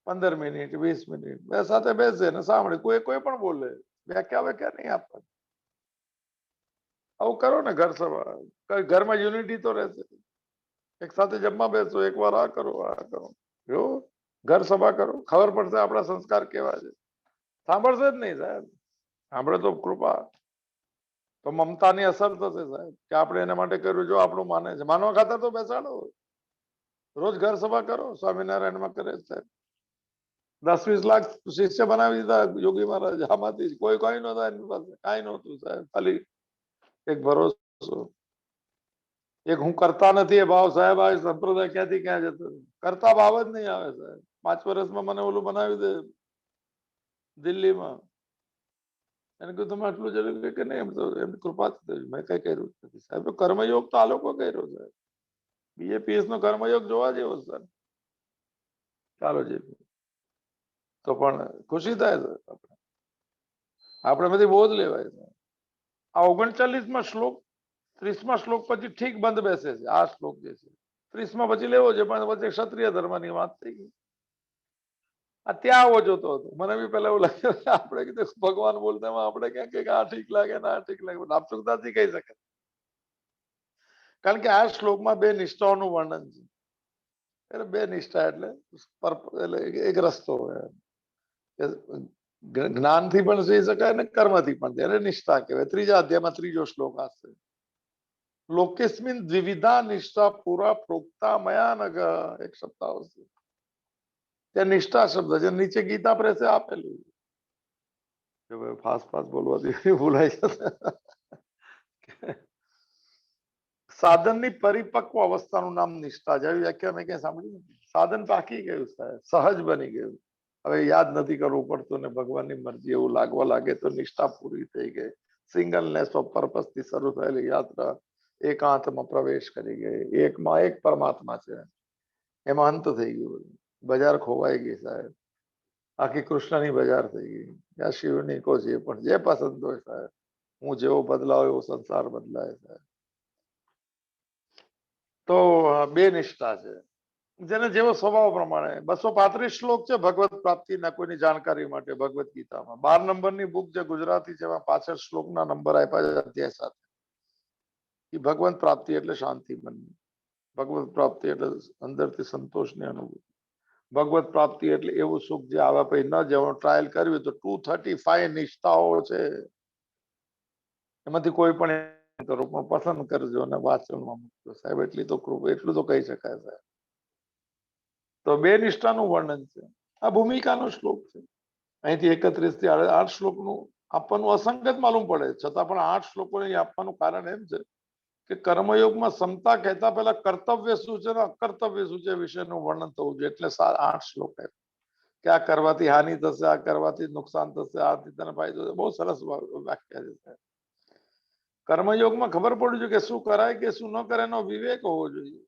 15 મિનિટ 20 મિનિટ બે સાથે બેસે ને સાંભળે. કોઈ પણ બોલે, વ્યાખ્યા વ્યાખ્યા નહીં આપવાની. આવું કરો ને ઘર સભા, ઘરમાં યુનિટી તો રહેશે. એક સાથે જમવા બેસો, એક વાર આ કરો, આ કરો. જો ઘર સભા કરો, ખબર પડશે આપણા સંસ્કાર કેવા છે. સાંભળશે જ નહીં સાહેબ. સાંભળે તો કૃપા, તો મમતાની અસર થશે સાહેબ કે આપણે એના માટે કર્યું. જો આપણું માને છે, માનવા ખાતર તો બેસાડો. રોજ ઘર સભા કરો. સ્વામિનારાયણમાં કરે સાહેબ. 10-20 લાખ શિષ્ય બનાવી દીધા યોગી મહારાજ. આમાંથી કોઈ નહોતા એની પાસે, કાંઈ નહોતું સાહેબ. ખાલી એક ભરોસો, એક હું કરતા નથી એ ભાવ. સાહેબ આ સંપ્રદાય ક્યાંથી ક્યાં જતો, કરતા ભાવ જ નહીં આવે સાહેબ. 5 વર્ષમાં મને ઓલું બનાવી દે દિલ્હીમાં. એને કહ્યું તમે આટલું જરૂર કે નહીં, એમ તો એમની કૃપા મેં કઈ કર્યું નથી સાહેબ. કર્મયોગ તો આ લોકો કર્યો સાહેબ. BAPS નો કર્મયોગ જોવા જેવો સર. ચાલો જે તો પણ ખુશી થાય છે. આપણે બધી બોધ લેવાય છે. આ 39માં શ્લોક, 30મા શ્લોક પછી ઠીક બંધ બેસે છે. આ શ્લોક જે છે 30માં પછી લેવો છે, પણ વચ્ચે ક્ષત્રિય ધર્મની વાત થઈ ગઈ. ત્યાં આવો જોતો હતો. મને બી પેલા એવું લાગ્યું આપણે કીધું ભગવાન બોલતા આપણે ક્યાં કે આ ઠીક લાગે ને આ ઠીક લાગે, આપશુકતાથી કહી શકે. કારણ કે આ શ્લોકમાં બે નિષ્ઠાઓનું વર્ણન છે. એટલે બે નિષ્ઠા એટલે એક રસ્તો હોય. જ્ઞાનથી પણ જઈ શકાય ને કર્મથી પણ, એને નિષ્ઠા કહેવાય. 3જા અધ્યાયમાં 3જો શ્લોક આવશે. લોકેસ્મિન દ્વિવિધા નિષ્ઠા પુરા પ્રોક્તા મયા નગ, એક શબ્દ આવશે ત્યાં નિષ્ઠા શબ્દ છે. નીચે ગીતા પ્રેસે આપેલું. ફાસ્ટ બોલવાથી ભૂલાય જશે. સાધનની પરિપક્વ અવસ્થાનું નામ નિષ્ઠા. જેવી વ્યાખ્યા મેં ક્યાં સાંભળી નથી. સાધન પાકી ગયું સાહેબ, સહજ બની ગયું. હવે યાદ નથી કરવું પડતું ને ભગવાનની મરજી એવું લાગવા લાગે તો નિષ્ઠા પૂરી થઈ ગઈ. સિંગલનેસ ઓફ પર્પસ થી શરૂ થયેલી યાત્રા એકાંતમાં પ્રવેશ કરી ગઈ. એકમાં એક પરમાત્મા છે, એમાં અંત થઈ ગયું. બજાર ખોવાઈ ગઈ સાહેબ. આખી કૃષ્ણની બજાર થઈ ગઈ. ત્યાં શિવની કો જે પણ જે પસંદ હોય સાહેબ. હું જેવો બદલાવ એવો સંસાર બદલાય સાહેબ. તો બે નિષ્ઠા છે, જેને જેવો સ્વભાવ પ્રમાણે 235 શ્લોક છે ભગવત પ્રાપ્તિના કોઈની જાણકારી માટે ભગવત ગીતામાં. 12 નંબરની બુક જે ગુજરાતી છે એમાં 65 શ્લોકના નંબર આપ્યા છે અધ્યાય સાથે. એ ભગવંત પ્રાપ્તિ એટલે શાંતિ મનની, ભગવત પ્રાપ્તિ એટલે અંદરથી સંતોષની અનુભૂતિ, ભગવત પ્રાપ્તિ એટલે એવું સુખ જે આવા પછી ન જવાનું ટ્રાયલ કરવી તો 235 નિષ્ઠાઓ છે, એમાંથી કોઈ પણ કરો પણ પસંદ કરજો અને વાંચનમાં મૂકજો સાહેબ, એટલી તો એટલું તો કહી શકાય સાહેબ. તો બે નિષ્ઠાનું વર્ણન છે. આ ભૂમિકાનો શ્લોક છે. અહીંથી 31 થી 8 શ્લોકનું આપવાનું અસંગત માલુમ પડે, છતાં પણ 8 શ્લોકો આપવાનું કારણ એમ છે કે કર્મયોગમાં સમતા કહેતા પહેલા કર્તવ્ય શું છે ને અકર્તવ્ય શું છે વિશેનું વર્ણન થવું જોઈએ, એટલે 8 શ્લોક કે આ કરવાથી હાનિ થશે, આ કરવાથી નુકસાન થશે, આથી તને ફાયદો થશે. બહુ સરસ વ્યાખ્યા છે. કર્મયોગમાં ખબર પડવું જોઈએ કે શું કરાય કે શું ન કરાય એનો વિવેક હોવો જોઈએ.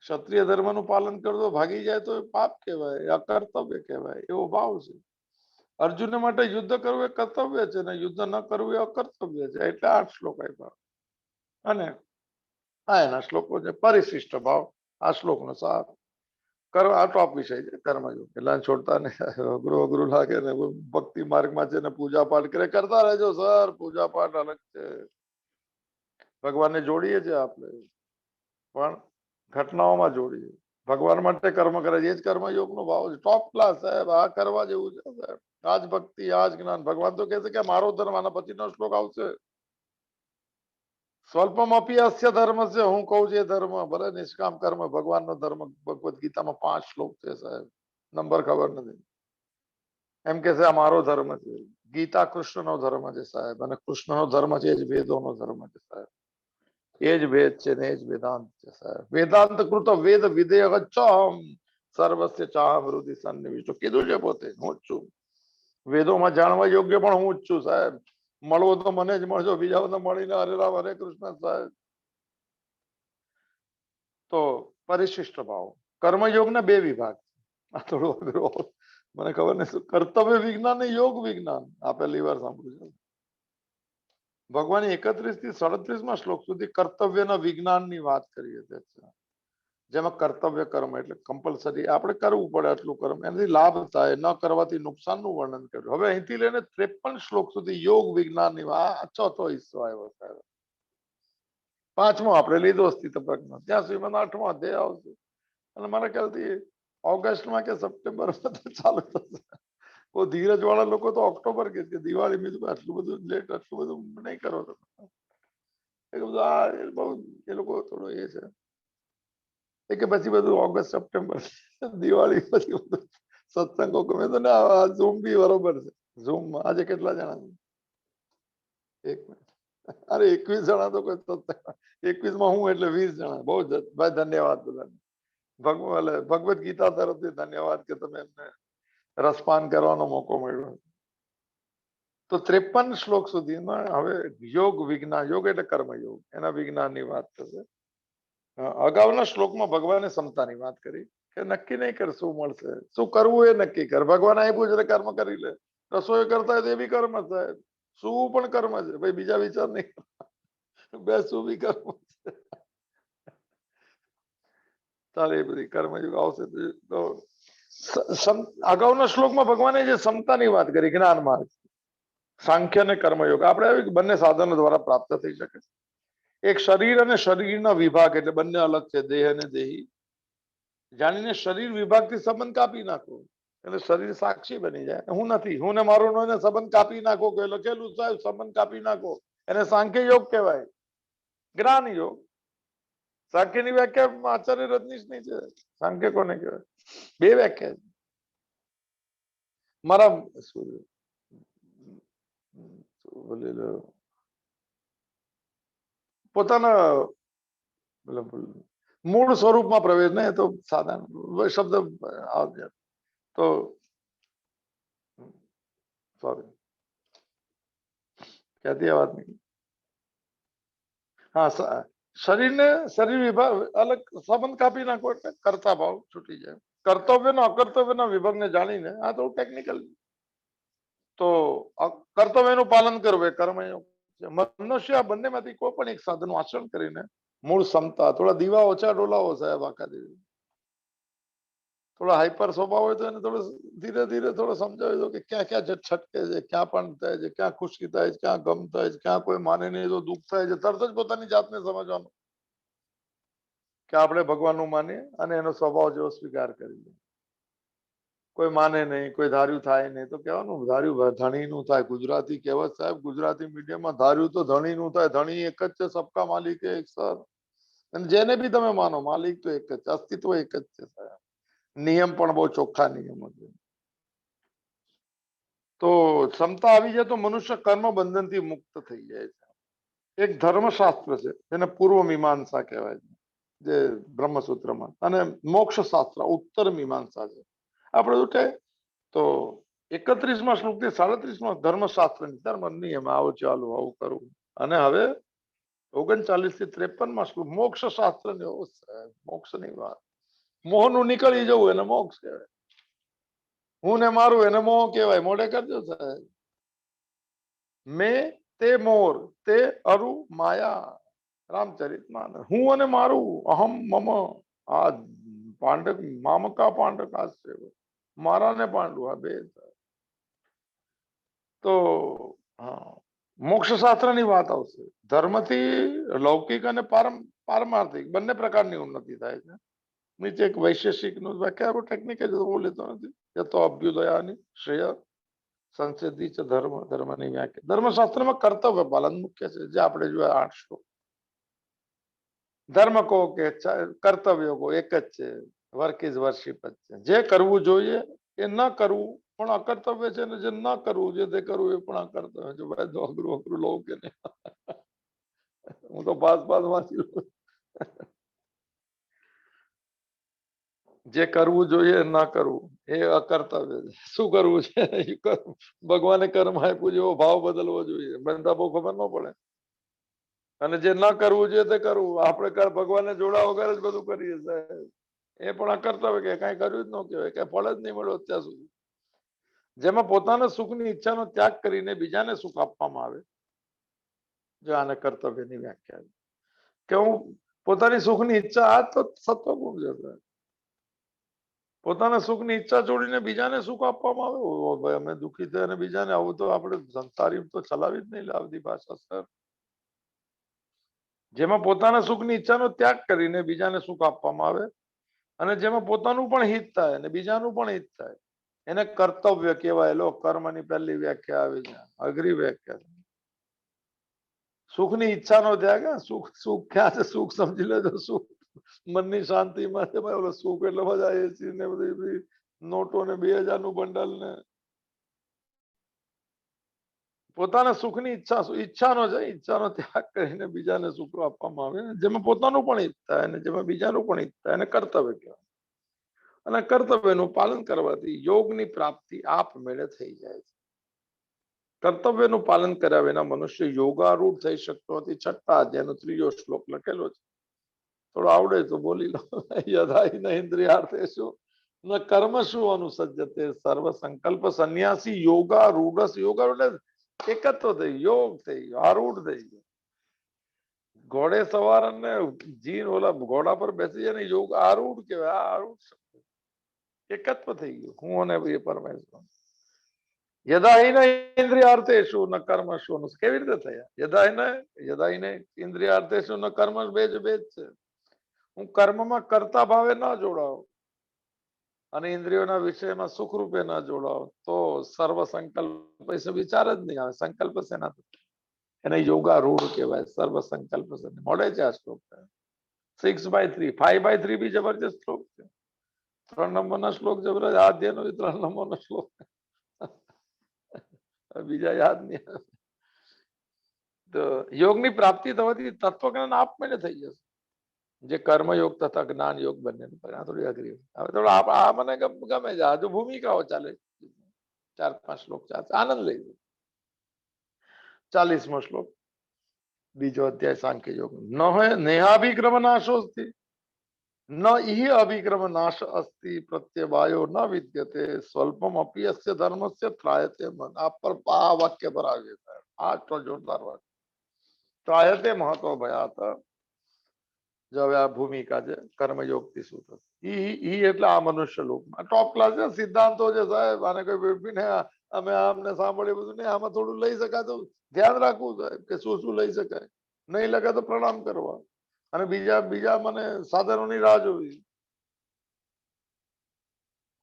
ક્ષત્રિય ધર્મનું પાલન કરતો ભાગી જાય તો પાપ કહેવાય, અકર્તવ્ય કહેવાય, એવો ભાવ છે. અર્જુન માટે યુદ્ધ કરવું એ કર્તવ્ય છે ને યુદ્ધ ન કરવું એ અકર્તવ્ય છે, એટલે 8 શ્લોક આપ્યા. અને આ એના શ્લોકો છે. પરિશિષ્ટ ભાવ આ શ્લોકનો સાર. આ ટોપ વિષય છે કર્મયોગ. એટલે છોડતા ને અઘરું લાગે ને ભક્તિ માર્ગમાં છે ને પૂજા પાઠ કરે કરતા રહેજો સર, પૂજા પાઠ અલગ છે, ભગવાનને જોડીએ છીએ આપણે પણ ઘટનાઓમાં જોડીએ. ભગવાન માટે કર્મ કરે છે એ જ કર્મયોગનો ભાવ છે. ટોપ ક્લાસ સાહેબ, આ કરવા જેવું છે સાહેબ. આજ ભક્તિ, આજ જ્ઞાન. ભગવાન તો કહે છે કે મારો ધર્મ, આના પછીનો શ્લોક આવશે, સ્વલ્પમપી અસ્ય ધર્મ છે, હું કહું છું એ ધર્મ ભલે નિષ્કામ કર્મ ભગવાનનો ધર્મ. ભગવદ ગીતામાં 5 શ્લોક છે સાહેબ, નંબર ખબર નથી. એમ કે છે આ મારો ધર્મ છે. ગીતા કૃષ્ણનો ધર્મ છે સાહેબ, અને કૃષ્ણનો ધર્મ છે એ જ વેદોનો ધર્મ છે સાહેબ. એ જ વેદ છે ને એ જ વેદાંત છે સાહેબ. વેદાંત કૃત વેદ વિધેય ચાહમ સર્વસ્ય ચાહમ હૃદય સન્નિવિષ્ટ. કીધું છે પોતે, હું જ છું. વેદોમાં જાણવા યોગ્ય પણ હું જ છું સાહેબ. મળવો તો મને જ મળજો, બીજા તો મળીને હરે રામ હરે કૃષ્ણ સાહેબ. તો પરિશિષ્ટ ભાવ. કર્મયોગના 2 વિભાગ. આ થોડું અઘરું, મને ખબર નહીં. કર્તવ્ય વિજ્ઞાન ને યોગ વિજ્ઞાન આ પહેલી વાર સાંભળ્યું છે. ભગવાન 31 થી 37 શ્લોક સુધી કર્તવ્યના વિજ્ઞાનની વાત કરી હતી, જેમાં કર્તવ્ય કર્મ એટલે કમ્પલસરી આપણે કરવું પડે આટલું કર્મ, એનાથી લાભ થાય, ન કરવાથી નુકસાનનું વર્ણન કર્યું. હવે અહીંથી લઈને 53 શ્લોક સુધી યોગ વિજ્ઞાનની વાત. ચોથો હિસ્સો આવ્યો સાહેબ. 5મો આપણે લીધો સ્થિત પ્રજ્ઞ, ત્યાં સુધી 8મો અધ્યાય આવશે. અને મારા ખ્યાલથી ઓગસ્ટમાં કે સપ્ટેમ્બરમાં ચાલુ થશે. કોઈ ધીરજ વાળા લોકો તો ઓક્ટોબર કે દિવાળી મીધું આટલું બધું લેટ, આટલું બધું નહીં કરો તમે. એ બધું આ બહુ એ લોકો થોડો એ છે કે પછી બધું ઓગસ્ટ સપ્ટેમ્બર દિવાળી પછી બધું સત્સંગો ગમે તો ને. ઝૂમ બી બરોબર છે. ઝૂમ આજે કેટલા જણા છે? 1 મિનિટ. અરે 21 જણા તો કોઈ સત્સંગ, 21માં હું એટલે 20 જણા. બહુ ભાઈ ધન્યવાદ બધાને. ભગવદ ગીતા તરફથી ધન્યવાદ કે તમે એમને રસપાન કરવાનો મોકો મળ્યો. તો 53 શ્લોક સુધીમાં હવે યોગ વિજ્ઞાન, યોગ એટલે કર્મયોગ, એના વિજ્ઞાનની વાત થશે. અગાઉના શ્લોકમાં ભગવાને સમતાની વાત કરી કે નક્કી નહીં કર શું મળશે, શું કરવું એ નક્કી કર. ભગવાન આપ્યું છે કર્મ કરી લે. રસોઈ કરતા હોય તો એ બી કર્મ સાહેબ, શું પણ કર્મ છે ભાઈ, બીજા વિચાર નહીં. બેસવું બી કર્મ છે. ચાલે એ બધી કર્મયોગ આવશે તો. અગાઉના શ્લોકમાં ભગવાને જે સમતાની વાત કરી, જ્ઞાન માર્ગ, સાંખ્ય અને કર્મયોગ, આપણે બંને સાધનો દ્વારા પ્રાપ્ત થઈ શકે. એક શરીર અને શરીરના વિભાગ એટલે બંને અલગ છે, દેહ અને દેહી. જાણીને શરીર વિભાગથી સંબંધ કાપી નાખો એટલે શરીર સાક્ષી બની જાય. હું નથી, હું ને મારું નો સંબંધ કાપી નાખો કે લખેલું સાહેબ, સંબંધ કાપી નાખો એને સાંખ્ય યોગ કહેવાય, જ્ઞાન યોગ. સાંખ્યની વ્યાખ્યા આચાર્ય રજનીશની છે. સાંખ્ય કોને કહેવાય? 2 વ્યાખ્યા છે મારા પોતાના મૂળ સ્વરૂપમાં પ્રવેશ ને તો સાધારણ શબ્દ તો સોરી ક્યાંથી આ વાત નહીં. હા, શરીરને શરીર વિભાગ અલગ સંબંધ કાપી નાખો એટલે કરતા ભાવ છૂટી જાય. કર્તવ્યનો અકર્તવ્યના વિભાગને જાણીને, આ થોડું ટેકનિકલ, તો કર્તવ્યનું પાલન કરવું એ કર્મયોગ છે. મનુષ્ય આ બંનેમાંથી કોઈ પણ એક સાધનનું આચરણ કરીને મૂળ ક્ષમતા. થોડા દીવા ઓછા ડોલાવો સાહેબ આખા દિવસ. થોડા હાઈપર સ્વભાવ હોય તો એને થોડું ધીરે ધીરે થોડો સમજાવી દો કે ક્યાં ક્યાં છટકે છે, ક્યાં પણ થાય છે, ક્યાં ખુશી થાય છે, ક્યાં ગમ થાય છે, ક્યાં કોઈ માને નહીં તો દુઃખ થાય છે. તરત જ પોતાની જાતને સમજવાનું કે આપણે ભગવાનનું માનીએ અને એનો સ્વભાવ જેવો સ્વીકાર કરીએ. કોઈ માને નહીં, કોઈ ધાર્યું થાય નહીં તો કહેવાનું ધાર્યું ધણીનું થાય. ગુજરાતી કહેવત સાહેબ, ગુજરાતી મીડિયમમાં ધાર્યું તો ધણીનું થાય. ધણી એક જ છે, સબકા માલિક એક સર. અને જેને બી તમે માનો માલિક તો એક જ છે, અસ્તિત્વ એક જ છે સાહેબ. નિયમ પણ બહુ ચોખ્ખા નિયમો છે. તો ક્ષમતા આવી જાય તો મનુષ્ય કર્મ બંધનથી મુક્ત થઈ જાય છે. એક ધર્મશાસ્ત્ર છે જેને પૂર્વ મીમાંસા કહેવાય છે, જે બ્રહ્મસૂત્રમાં, અને મોક્ષ શાસ્ત્ર ઉત્તર મીમાંસા છે. આપણે શું કહે તો 31મા શ્લોકથી 37મા ધર્મશાસ્ત્રની ધર્મ નિયમ આવો ચાલુ આવું કરવું. અને હવે 39 થી 53મા શ્લોક મોક્ષ શાસ્ત્રની મોક્ષની વાત. મોહનું નીકળી જવું એને મોક્ષ કહેવાય. હું ને મારું એને મોહ કહેવાય. મોઢે કરજો સાહેબ. મેં તે મોર તે અરુ માયા. રામચરિત માનસ. હું અને મારું અહમ મમ. આ પાંડક મામકા પાંડક આશ્રય. મારા ને પાંડુ આ બે. તો હા, મોક્ષ શાસ્ત્રની વાત આવશે. ધર્મથી લૌકિક અને પારમાર્થિક બંને પ્રકારની ઉન્નતિ થાય છે. નીચે એક વૈશેષિક નું વ્યાખ્યા ટેકનિક બહુ લેતો નથી. તો અભ્યુદયાની શ્રેય સંસિદ્ધિ છે ધર્મ. ધર્મની વ્યાખ્યા ધર્મશાસ્ત્રમાં કર્તવ્ય પાલન મુખ્ય છે, જે આપણે જોયા 8 શ્લોક. ધર્મ કહો કે કર્તવ્ય કહો એક જ છે. વર્ક ઇઝ વર્શિપ જ છે. જે કરવું જોઈએ એ ન કરવું પણ અકર્તવ્ય છે, ને જે ન કરવું જોઈએ તે કરવું એ પણ અકર્તવ્ય છે. ભાઈ તો અઘરું અઘરું લઉં કે નહીં. હું તો પાસ વાંચી લઉં. જે કરવું જોઈએ ન કરવું એ અકર્તવ્ય છે. શું કરવું છે? ભગવાને કર્મ આપ્યું જેવો ભાવ બદલવો જોઈએ. બનતા બહુ ખબર ન પડે. અને જે ન કરવું જોઈએ તે કરવું. આપણે ભગવાનને જોડા વગર જ બધું કરીએ સાહેબ. એ પણ અકર્તવ્ય કે કઈ કર્યું જ ન કહેવાય, કઈ ફળ જ નહીં મળ્યો અત્યાર સુધી. જેમાં પોતાના સુખની ઈચ્છાનો ત્યાગ કરીને બીજાને સુખ આપવામાં આવે, જો આને કર્તવ્યની વ્યાખ્યા કે હું પોતાની સુખની ઈચ્છા, આ તો સત્વગુણ છે. પોતાના સુખની ઈચ્છા છોડીને બીજાને સુખ આપવામાં આવે. ભાઈ અમે દુઃખી થયા અને બીજાને, આવું તો આપણે સંસારી તો ચલાવી જ નહીં લાવતી ભાષા સર. જેમાં પોતાના સુખની ઈચ્છાનો ત્યાગ કરીને બીજાને સુખ આપવામાં આવે અને જેમાં પોતાનું પણ હિત થાય અને બીજાનું પણ હિત થાય, એને કર્તવ્ય કહેવાય. લો, કર્મની પહેલી વ્યાખ્યા આવી છે, અઘરી વ્યાખ્યા છે. સુખની ઈચ્છાનો ત્યાગ. સુખ સુખ ક્યાં છે? સુખ સમજી લેજો. સુખ મનની શાંતિમાં છે. ભાઈ ઓલો સુખ એટલે બધા એસી ને બધી નોટો ને 2000 નું બંડલ ને પોતાના સુખની ઈચ્છાનો છે. ઈચ્છાનો ત્યાગ કરીને બીજાને સુખ આપવામાં આવે, જેમાં પોતાનું પણ હિત થાય અને જેમાં બીજાનું પણ હિત થાય, એને કર્તવ્ય કહેવાય. અને કર્તવ્યનું પાલન કરવાથી યોગની પ્રાપ્તિ આપમેળે થઈ જાય છે. કર્તવ્યનું પાલન કર્યા વિના મનુષ્ય યોગારૂઢ થઈ શકતો નથી. 6થા અધ્યાયનો 3જો શ્લોક લખેલો છે. થોડો આવડે તો બોલી લો. યથા ન ઇન્દ્રિયાર્થેષુ ન કર્મસુ અનુસજ્જતે સર્વ સંકલ્પ સંન્યાસી યોગારૂઢ. યોગારૂઢ એકત્વ થઈ, યોગ થઈ ગયો, આરૂઢ થઈ ગયો. ઘોડે સવાર અને જીન ઓલા ઘોડા પર બેસી જાય ને યોગ આરૂઢ કહેવાય. આ આરૂઢ એકત્વ થઈ ગયું, હું અને એ પરમેશ્વર. યદાહીન ઇન્દ્રિયાર્થેષુ ન કર્મસુ. કેવી રીતે થયા? યદાહીન ઇન્દ્રિયાર્થેષુ ન કર્મ. બે જ છે. હું કર્મમાં કરતા ભાવે ના જોડાવ અને ઇન્દ્રિયોના વિષયમાં સુખ રૂપે ના જોડાવ તો સર્વ સંકલ્પ વિચાર જ નહીં આવે. સંકલ્પ શેના? એને યોગારૂઢ કહેવાય. સર્વ સંકલ્પ મળે છે. આ શ્લોક 6/3, 5/3 બી જબરજસ્ત શ્લોક છે. 3 નંબરના શ્લોક જબરજસ્ત. આ અધ્યાયનો 3 નંબરનો શ્લોક. બીજા યાદ નહીં. તો યોગની પ્રાપ્તિ થવાથી તત્વજ્ઞાન આપમેળે થઈ જશે. જે કર્મયોગ તથા જ્ઞાન યોગ બંને થોડી અઘરી. હવે થોડો આ મને ગમે છે. હજુ ભૂમિકાઓ ચાલે, 4-5 શ્લોક ચાલશે, આનંદ લઈ. 40મો શ્લોક, બીજો અધ્યાય સાંખ્ય યોગ. ન હોય નેહાભિક્રમ નાશોસ્તિ ન ઇહ અભિક્રમ નાશ અસ્તિ પ્રત્યવાયો ન વિદ્યતે સ્વલ્પમ અપી અસ્ય ધર્મસ્ય ત્રાયતે મન. આ વાક્ય પર આવી. આ તો જોરદાર વાક્ય. ત્રાયતે મહત્વ ભયાત. જો હવે આ ભૂમિકા છે કર્મયોગથી શું થશે ઈ એટલે આ મનુષ્ય લોકમાં ટોપ ક્લાસ છે સિદ્ધાંતો છે સાહેબ આને કોઈ વેઠવીને અમે આમને સાંભળ્યું બધું નહીં આમાં થોડું લઈ શકાય તો ધ્યાન રાખવું સાહેબ કે શું શું લઈ શકાય નહીં લગાય તો પ્રણામ કરવા અને બીજા બીજા મને સાધનોની રાહ જોવી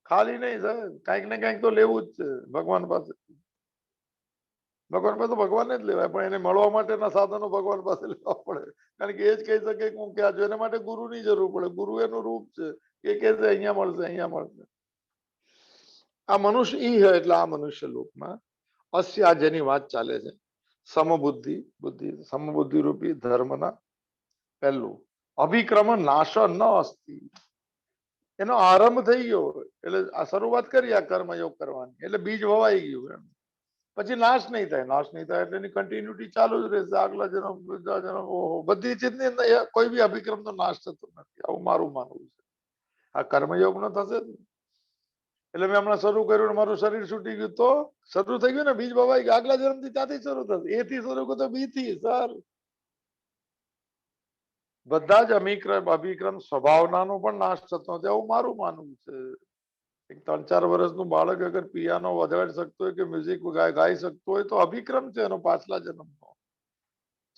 ખાલી નહીં સાહેબ કંઈક ને કંઈક તો લેવું જ છે ભગવાન પાસે ભગવાન પાસે તો ભગવાનને જ લેવાય પણ એને મળવા માટેના સાધનો ભગવાન પાસે લેવા પડે કારણ કે એ જ કહી શકે કે હું ક્યાં છું એના માટે ગુરુની જરૂર પડે ગુરુ એનું રૂપ છે એ કહે છે અહીંયા મળશે આ મનુષ્ય ઈ હે એટલે આ મનુષ્ય લોકમાં અસ્ય આ જેની વાત ચાલે છે સમબુદ્ધિ બુદ્ધિ સમબુદ્ધિ રૂપી ધર્મના પહેલું અભિક્રમ નાશ ન અસ્તિ એનો આરંભ થઈ ગયો એટલે આ શરૂઆત કરી આ કર્મયોગ કરવાની એટલે બીજ વવાઈ ગયું એમ પછી નાશ નહીં થાય એટલે એની કન્ટિન્યુટી ચાલુ જ રહેશે આગલા જન્મ બીજા જન્મ ઓહો બધી ચીજની અંદર કોઈ બી અભિક્રમ નો નાશ થતો નથી આવું મારું માનવું છે આ કર્મયોગ નો થશે એટલે મેં હમણાં શરૂ કર્યું ને મારું શરીર છૂટી ગયું તો શરૂ થઈ ગયું ને બીજ બવાઈ ગયું આગલા જન્મથી ત્યાંથી શરૂ થશે એથી શરૂ કર્યું તો બી થી સર બધા જ અભિક્રમ સ્વભાવનાનો પણ નાશ થતો નથી આવું મારું માનવું છે એક 3-4 વર્ષનું બાળક અગર પિયાનો વગાડી શકતો હોય કે મ્યુઝિક ગાઈ શકતો હોય તો અભિક્રમ છે એનો પાછલા જન્મનો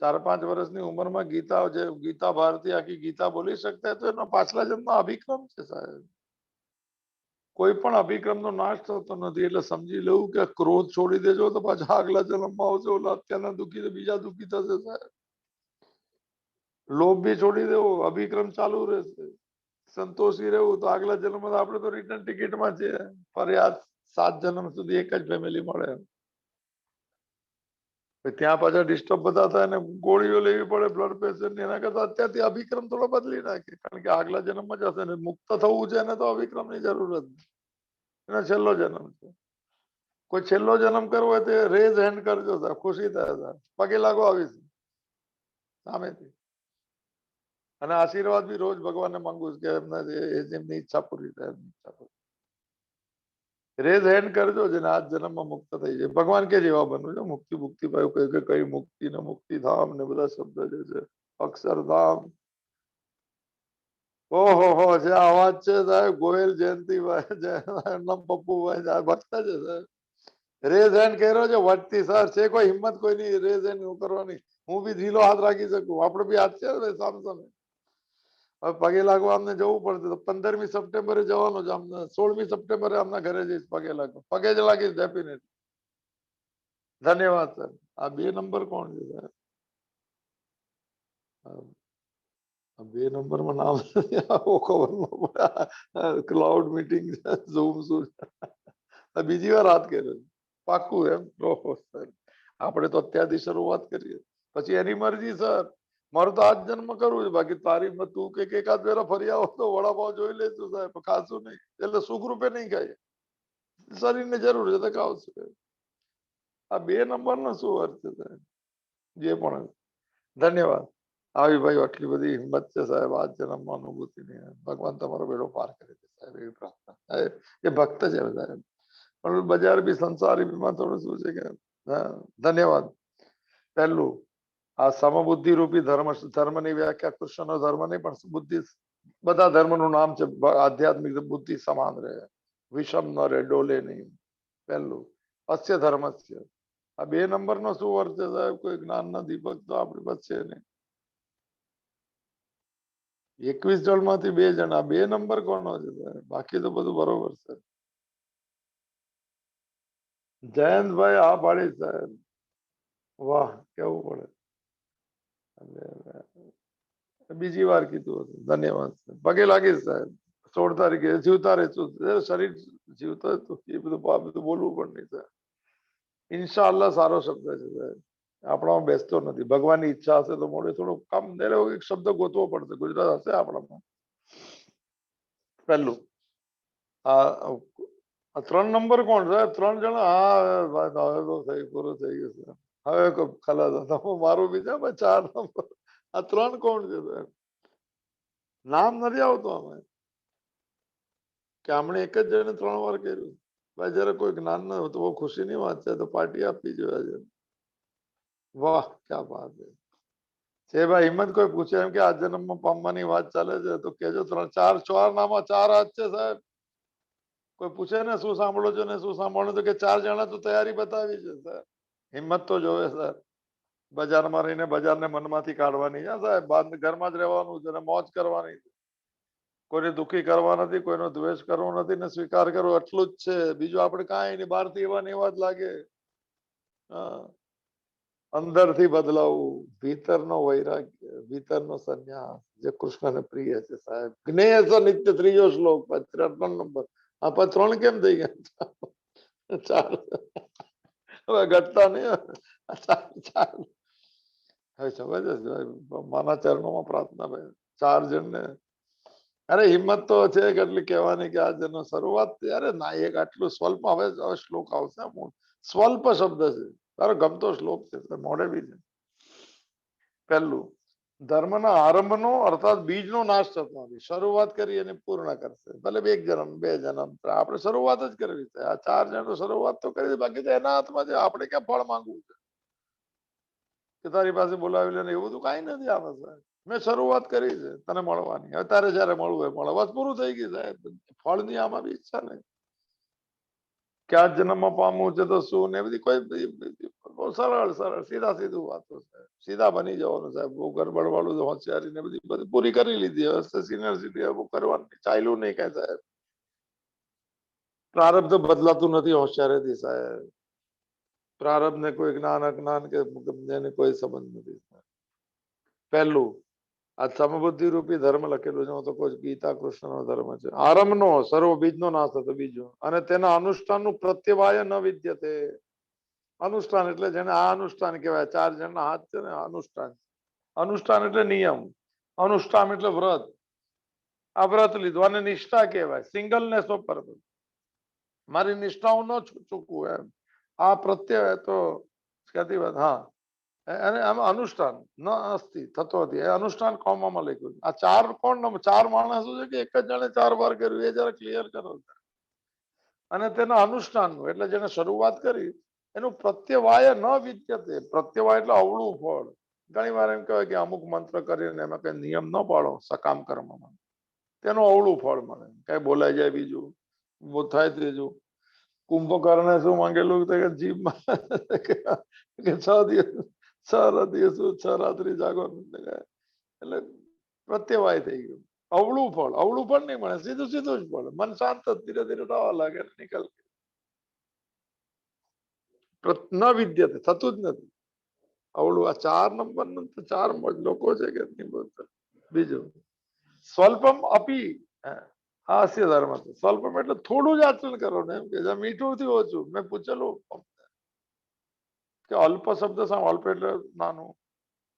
4-5 વર્ષની ઉંમરમાં ગીતા ભારતી આખી ગીતા બોલી શકતા હોય તો એનો પાછલા જન્મમાં અભિક્રમ છે સાહેબ કોઈ પણ અભિક્રમનો નાશ થતો નથી એટલે સમજી લેવું કે ક્રોધ છોડી દેજો તો પાછા આગલા જન્મમાં આવશે ઓલા અત્યારના દુઃખી બીજા દુઃખી થશે સાહેબ લોભ બી છોડી દેવો અભિક્રમ ચાલુ રહેશે સંતોષી રહેવું તો આગલા જન્મમાં આપણે તો રિટર્ન ટિકિટમાં છે ફરિયાદ 7 જન્મ સુધી એક જ ફેમિલી મળે ત્યાં પાછા ડિસ્ટર્બ બધા થાય ને ગોળીઓ લેવી પડે બ્લડ પ્રેશર ની એના કરતા અત્યારથી અભિક્રમ થોડો બદલી નાખે કારણ કે આગલા જન્મમાં જશે ને મુક્ત થવું છે એને તો અભિક્રમ ની જરૂરત એનો છેલ્લો જન્મ છે કોઈ છેલ્લો જન્મ કરવો હોય તો રેઝ હેન્ડ કરજો સાહેબ ખુશી થાય સાહેબ પગે લાગો આવીશ સામેથી અને આશીર્વાદ બી રોજ ભગવાનને માંગુ છું કે એમની ઈચ્છા પૂરી થાય રેઝ હેન્ડ કરજો જેને આ જન્મમાં મુક્ત થઈ જાય ભગવાન કે જેવા બનવું છે મુક્તિ પાયું કઈ મુક્તિ ને મુક્તિધામ ને બધા શબ્દ જે છે અક્ષરધામ ઓહો હો જે અવાજ છે સાહેબ ગોયલ જયંતિભાઈ નામ પપ્પુભાઈ ભક્ત છે સાહેબ રેઝ હેન્ડ કર્યો છે વધતી સર છે કોઈ હિંમત કોઈ નહીં રેઝ હેન્ડ કરવાની હું બી ઢીલો હાથ રાખી શકું આપણે બી હાથ છે સામે સામે હવે પગે લાગવા અમને જવું પડશે તો 15મી સપ્ટેમ્બરે જવાનું છે અમને 16મી સપ્ટેમ્બરે અમને ઘરે જઈશ પગે લાગવા પગે જ લાગીશ ડેફિનેટ ધન્યવાદ સર આ 2 નંબર કોણ છે સર 2 નંબરમાં નામ ખબર ન પડે ક્લાઉડ મીટિંગ ઝૂમ શું બીજી વાર વાત કર્યો પાક્કું એમ ઓહો સર આપણે તો અત્યારથી શરૂઆત કરીએ પછી એની મરજી સર મારું તો આજ જન્મ કરવું છે બાકી તારીફમાં તું કે એકાદ વેરા ફરી આવો તો વડાપાવ જોઈ લેશું સાહેબ ખાશું નહીં એટલે સુખ રૂપે નહીં ખાય શરીરને જરૂર છે તો ખાવશું આ 2 નંબરનો શું અર્થ છે સાહેબ જે પણ ધન્યવાદ આવી ભાઈ આટલી બધી હિંમત છે સાહેબ આ જન્મમાં અનુભૂતિ નહીં ભગવાન તમારો બેડો પાર કરે છે સાહેબ એવી પ્રાર્થના એ ભક્ત છે સાહેબ પણ બજાર બી સંસારી બીમાં થોડું શું છે કે ધન્યવાદ પહેલું આ સમબુદ્ધિ રૂપી ધર્મની વ્યાખ્યા કૃષ્ણનો ધર્મ નહીં પણ બુદ્ધિ બધા ધર્મનું નામ છે આધ્યાત્મિક બુદ્ધિ સમાન રહે વિષમ ન રહે ડોલે નહીં પહેલું અસ્ય ધર્મસ્ય આ 2 નંબરનો શું અર્થ છે સાહેબ કોઈ જ્ઞાનના દીપક તો આપણી પાસે છે નહીં 21 જણમાંથી 2 જણા 2 નંબર કોનો છે સાહેબ બાકી તો બધું બરોબર છે જયંતભાઈ આ પાડી સાહેબ વાહ કેવું પડે બીજી વાર કીધું હતું ધન્યવાદ પગે લાગીશ સાહેબ 16 તારીખે જીવતા રહેશું શરીર જીવતો એ બધું બોલવું પણ નહીં સાહેબ ઇન્શાઅલ્લાહ સારો શબ્દ છે સાહેબ આપણામાં બેસતો નથી ભગવાનની ઈચ્છા હશે તો મોડે થોડું કામ એક શબ્દ ગોતવો પડશે ગુજરાત હશે આપણામાં પહેલું આ 3 નંબર કોણ સાહેબ 3 જણા હા હવે તો પૂરું થઈ ગયું હવે ખલાસ મારું બી છે 4 નંબર આ 3 કોણ છે સાહેબ નામ નથી આવતું આમાં કે આપણે એક જ જણે 3 વાર કર્યું ભાઈ જયારે કોઈ જ્ઞાન ન હોય તો બહુ ખુશીની વાત છે તો પાર્ટી આપવી જોઈએ વાહ ક્યાં વાત છે છે ભાઈ હિંમત કોઈ પૂછે એમ કે આ જન્મમાં પામવાની વાત ચાલે છે તો કેજો 3 4 નામાં 4 હાથ છે સાહેબ. કોઈ પૂછે ને શું સાંભળો છો ને શું સાંભળો તો કે 4 જણા તો તૈયારી બતાવી છે સર. હિંમત તો જોવે સર. બજારમાં રહીને બજારને મનમાંથી કાઢવાની છે સાહેબ. ઘરમાં જ રહેવાનું છે ને મોજ કરવાની છે. કોઈને દુઃખી કરવા નથી, કોઈનો દ્વેષ કરવો નથી ને સ્વીકાર કરવો, એટલું જ છે. બીજું આપણે કાંઈ નહીં, બહારથી એવા ને એવા જ લાગે. અંદરથી બદલાવું, ભીતરનો વૈરાગ્ય, ભીતરનો સંન્યાસ જે કૃષ્ણને પ્રિય છે સાહેબ. જ્ઞેય સ નિત્ય, 3જો શ્લોક 3 નંબર. આ 3 કેમ થઈ ગયા? 4 હવે ઘટતા નહીં. 4 હવે જબરજસ્ત માના ચરણોમાં પ્રાર્થના ભાઈ 4 જણને. અરે હિંમત તો છે કેટલી કહેવાની કે આ જેનો શરૂઆત અરે ના એક આટલું સ્વલ્પ હવે શ્લોક આવશે. સ્વલ્પ શબ્દ છે, તારો ગમતો શ્લોક છે, મોઢે બી છે. પહેલું, ધર્મના આરંભનો અર્થાત બીજનો નાશ થતો નથી. શરૂઆત કરી અને પૂર્ણ કરશે. ભલે 1 જન્મ 2 જન્મ, આપણે શરૂઆત જ કરવી છે. આ 4 જણ તો શરૂઆત તો કરી, બાકી તો એના હાથમાં છે. આપણે ક્યાં ફળ માંગવું છે કે તારી પાસે બોલાવી લે ને એવું તો કઈ નથી. આમાં સાહેબ મેં શરૂઆત કરી છે તને મળવાની. હવે તારે જયારે મળવું હોય મળે, બસ પૂરું થઈ ગયું સાહેબ. ફળની આમાં બી ઈચ્છા નહીં કે આ જન્મમાં પામવું છે તો શું ને બધી કોઈ બહુ સરળ સરળ સીધા સીધું વાતો છે. સીધા બની જવાનું સાહેબ. બહુ ગરબડ વાળું હોશિયારી ને બધી પૂરી કરી લીધી. હવે સિનિયર બહુ કરવાનું ચાલ્યું નહીં કઈ સાહેબ. પ્રારબ્ધ બદલાતું નથી હોશિયારીથી સાહેબ. પ્રારબ્ધ ને કોઈ જ્ઞાન અજ્ઞાન કે એને કોઈ સંબંધ નથી. પહેલું, આ સમબુદ્ધિ રૂપી ધર્મ લખેલું છે તો કોઈ ગીતા કૃષ્ણનો ધર્મ છે. આરંભનો સર્વ બીજનો નાશ થતો બીજો, અને તેના અનુષ્ઠાનનું પ્રત્યવાય ન વિદ્યતે. અનુષ્ઠાન એટલે જેને આ અનુષ્ઠાન કહેવાય. 4 જણના હાથ છે ને અનુષ્ઠાન. અનુષ્ઠાન એટલે નિયમ, અનુષ્ઠાન એટલે વ્રત. આ વ્રત લીધું અને નિષ્ઠા કહેવાય. સિંગલનેસ ઓફ પર્પઝ. મારી નિષ્ઠાઓ ન ચૂકવું એમ. આ પ્રત્યય તો કહેતી વાત. હા, અને આમાં અનુષ્ઠાન ન અસ્તિ થતો હતી. એ અનુષ્ઠાન કોમમાં લખ્યું. આ 4 કોણ? 4 માણસો છે કે એક જ જણે 4 વાર કર્યું? એ જરા ક્લિયર કરો. અને તેના અનુષ્ઠાનનું એટલે જેને શરૂઆત કરી એનું પ્રત્યવાય ન વિદ્યતે. પ્રત્યવાય એટલે અવળું ફળ. ઘણી વાર એમ કહેવાય કે અમુક મંત્ર કરીને એમાં કઈ નિયમ ન પાડો સકામ કર્મમાં, તેનું અવળું ફળ મળે. કઈ બોલાઈ જાય બીજું, થાય ત્રીજું. કુંભકર્ણે શું માંગેલું કે જીભમાં કે 6 દિવસ 6 રાત્રિ જાગવાનું. એટલે પ્રત્યવાય થઈ ગયું. અવળું ફળ, અવળું ફળ નહીં મળે, સીધું સીધું જ ફળ. મન શાંત ધીરે ધીરે થવા લાગે, નીકળ ન વિદ્યતે, થતું જ નથી. અવળું આ 4 નંબર 4 લોકો છે કે નહીં બોલતા. બીજું, સ્વલ્પમ અપી હાસ્ય ધર્મ. સ્વલ્પમ એટલે થોડું જ આચરણ કરો ને એમ કે મીઠું થી ઓછું. મેં પૂછેલું કે અલ્પ શબ્દ સામ, અલ્પ એટલે નાનું,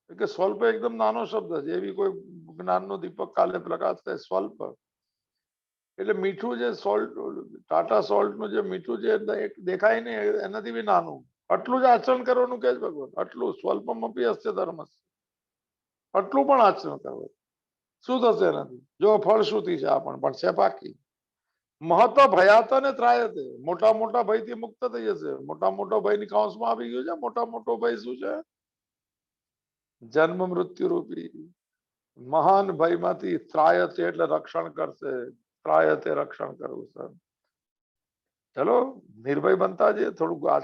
કે સ્વલ્પ એકદમ નાનો શબ્દ છે. એવી કોઈ જ્ઞાનનો દીપક કાલે પ્રકાશ થાય. સ્વલ્પ એટલે મીઠું જે સોલ્ટ, ટાટા સોલ્ટ નું જે મીઠું જે દેખાય નહીં એનાથી બી નાનું. આટલું જ આચરણ કરવાનું કે ભગવાન. આટલું સ્વલ્પમ અપી હસ્ય ધર્મ. આટલું પણ આચરણ કરવું. શું થશે એનાથી? જો ફળશ્રુતિ છે આ પણ છે પાકી. મહત્વ ભયાતા ને ત્રાયતે. મોટા મોટા ભયથી મુક્ત થઈ જશે. મોટા મોટો ભય ની કાઉન્સમાં આવી ગયું છે. મોટા મોટો ભય શું છે? જન્મ મૃત્યુ રૂપી મહાન ભયમાંથી ત્રાયતે એટલે રક્ષણ કરશે. ત્રાયતે રક્ષણ કરવું સર. ચલો નિર્ભય બનતા જઈએ. થોડુંક આ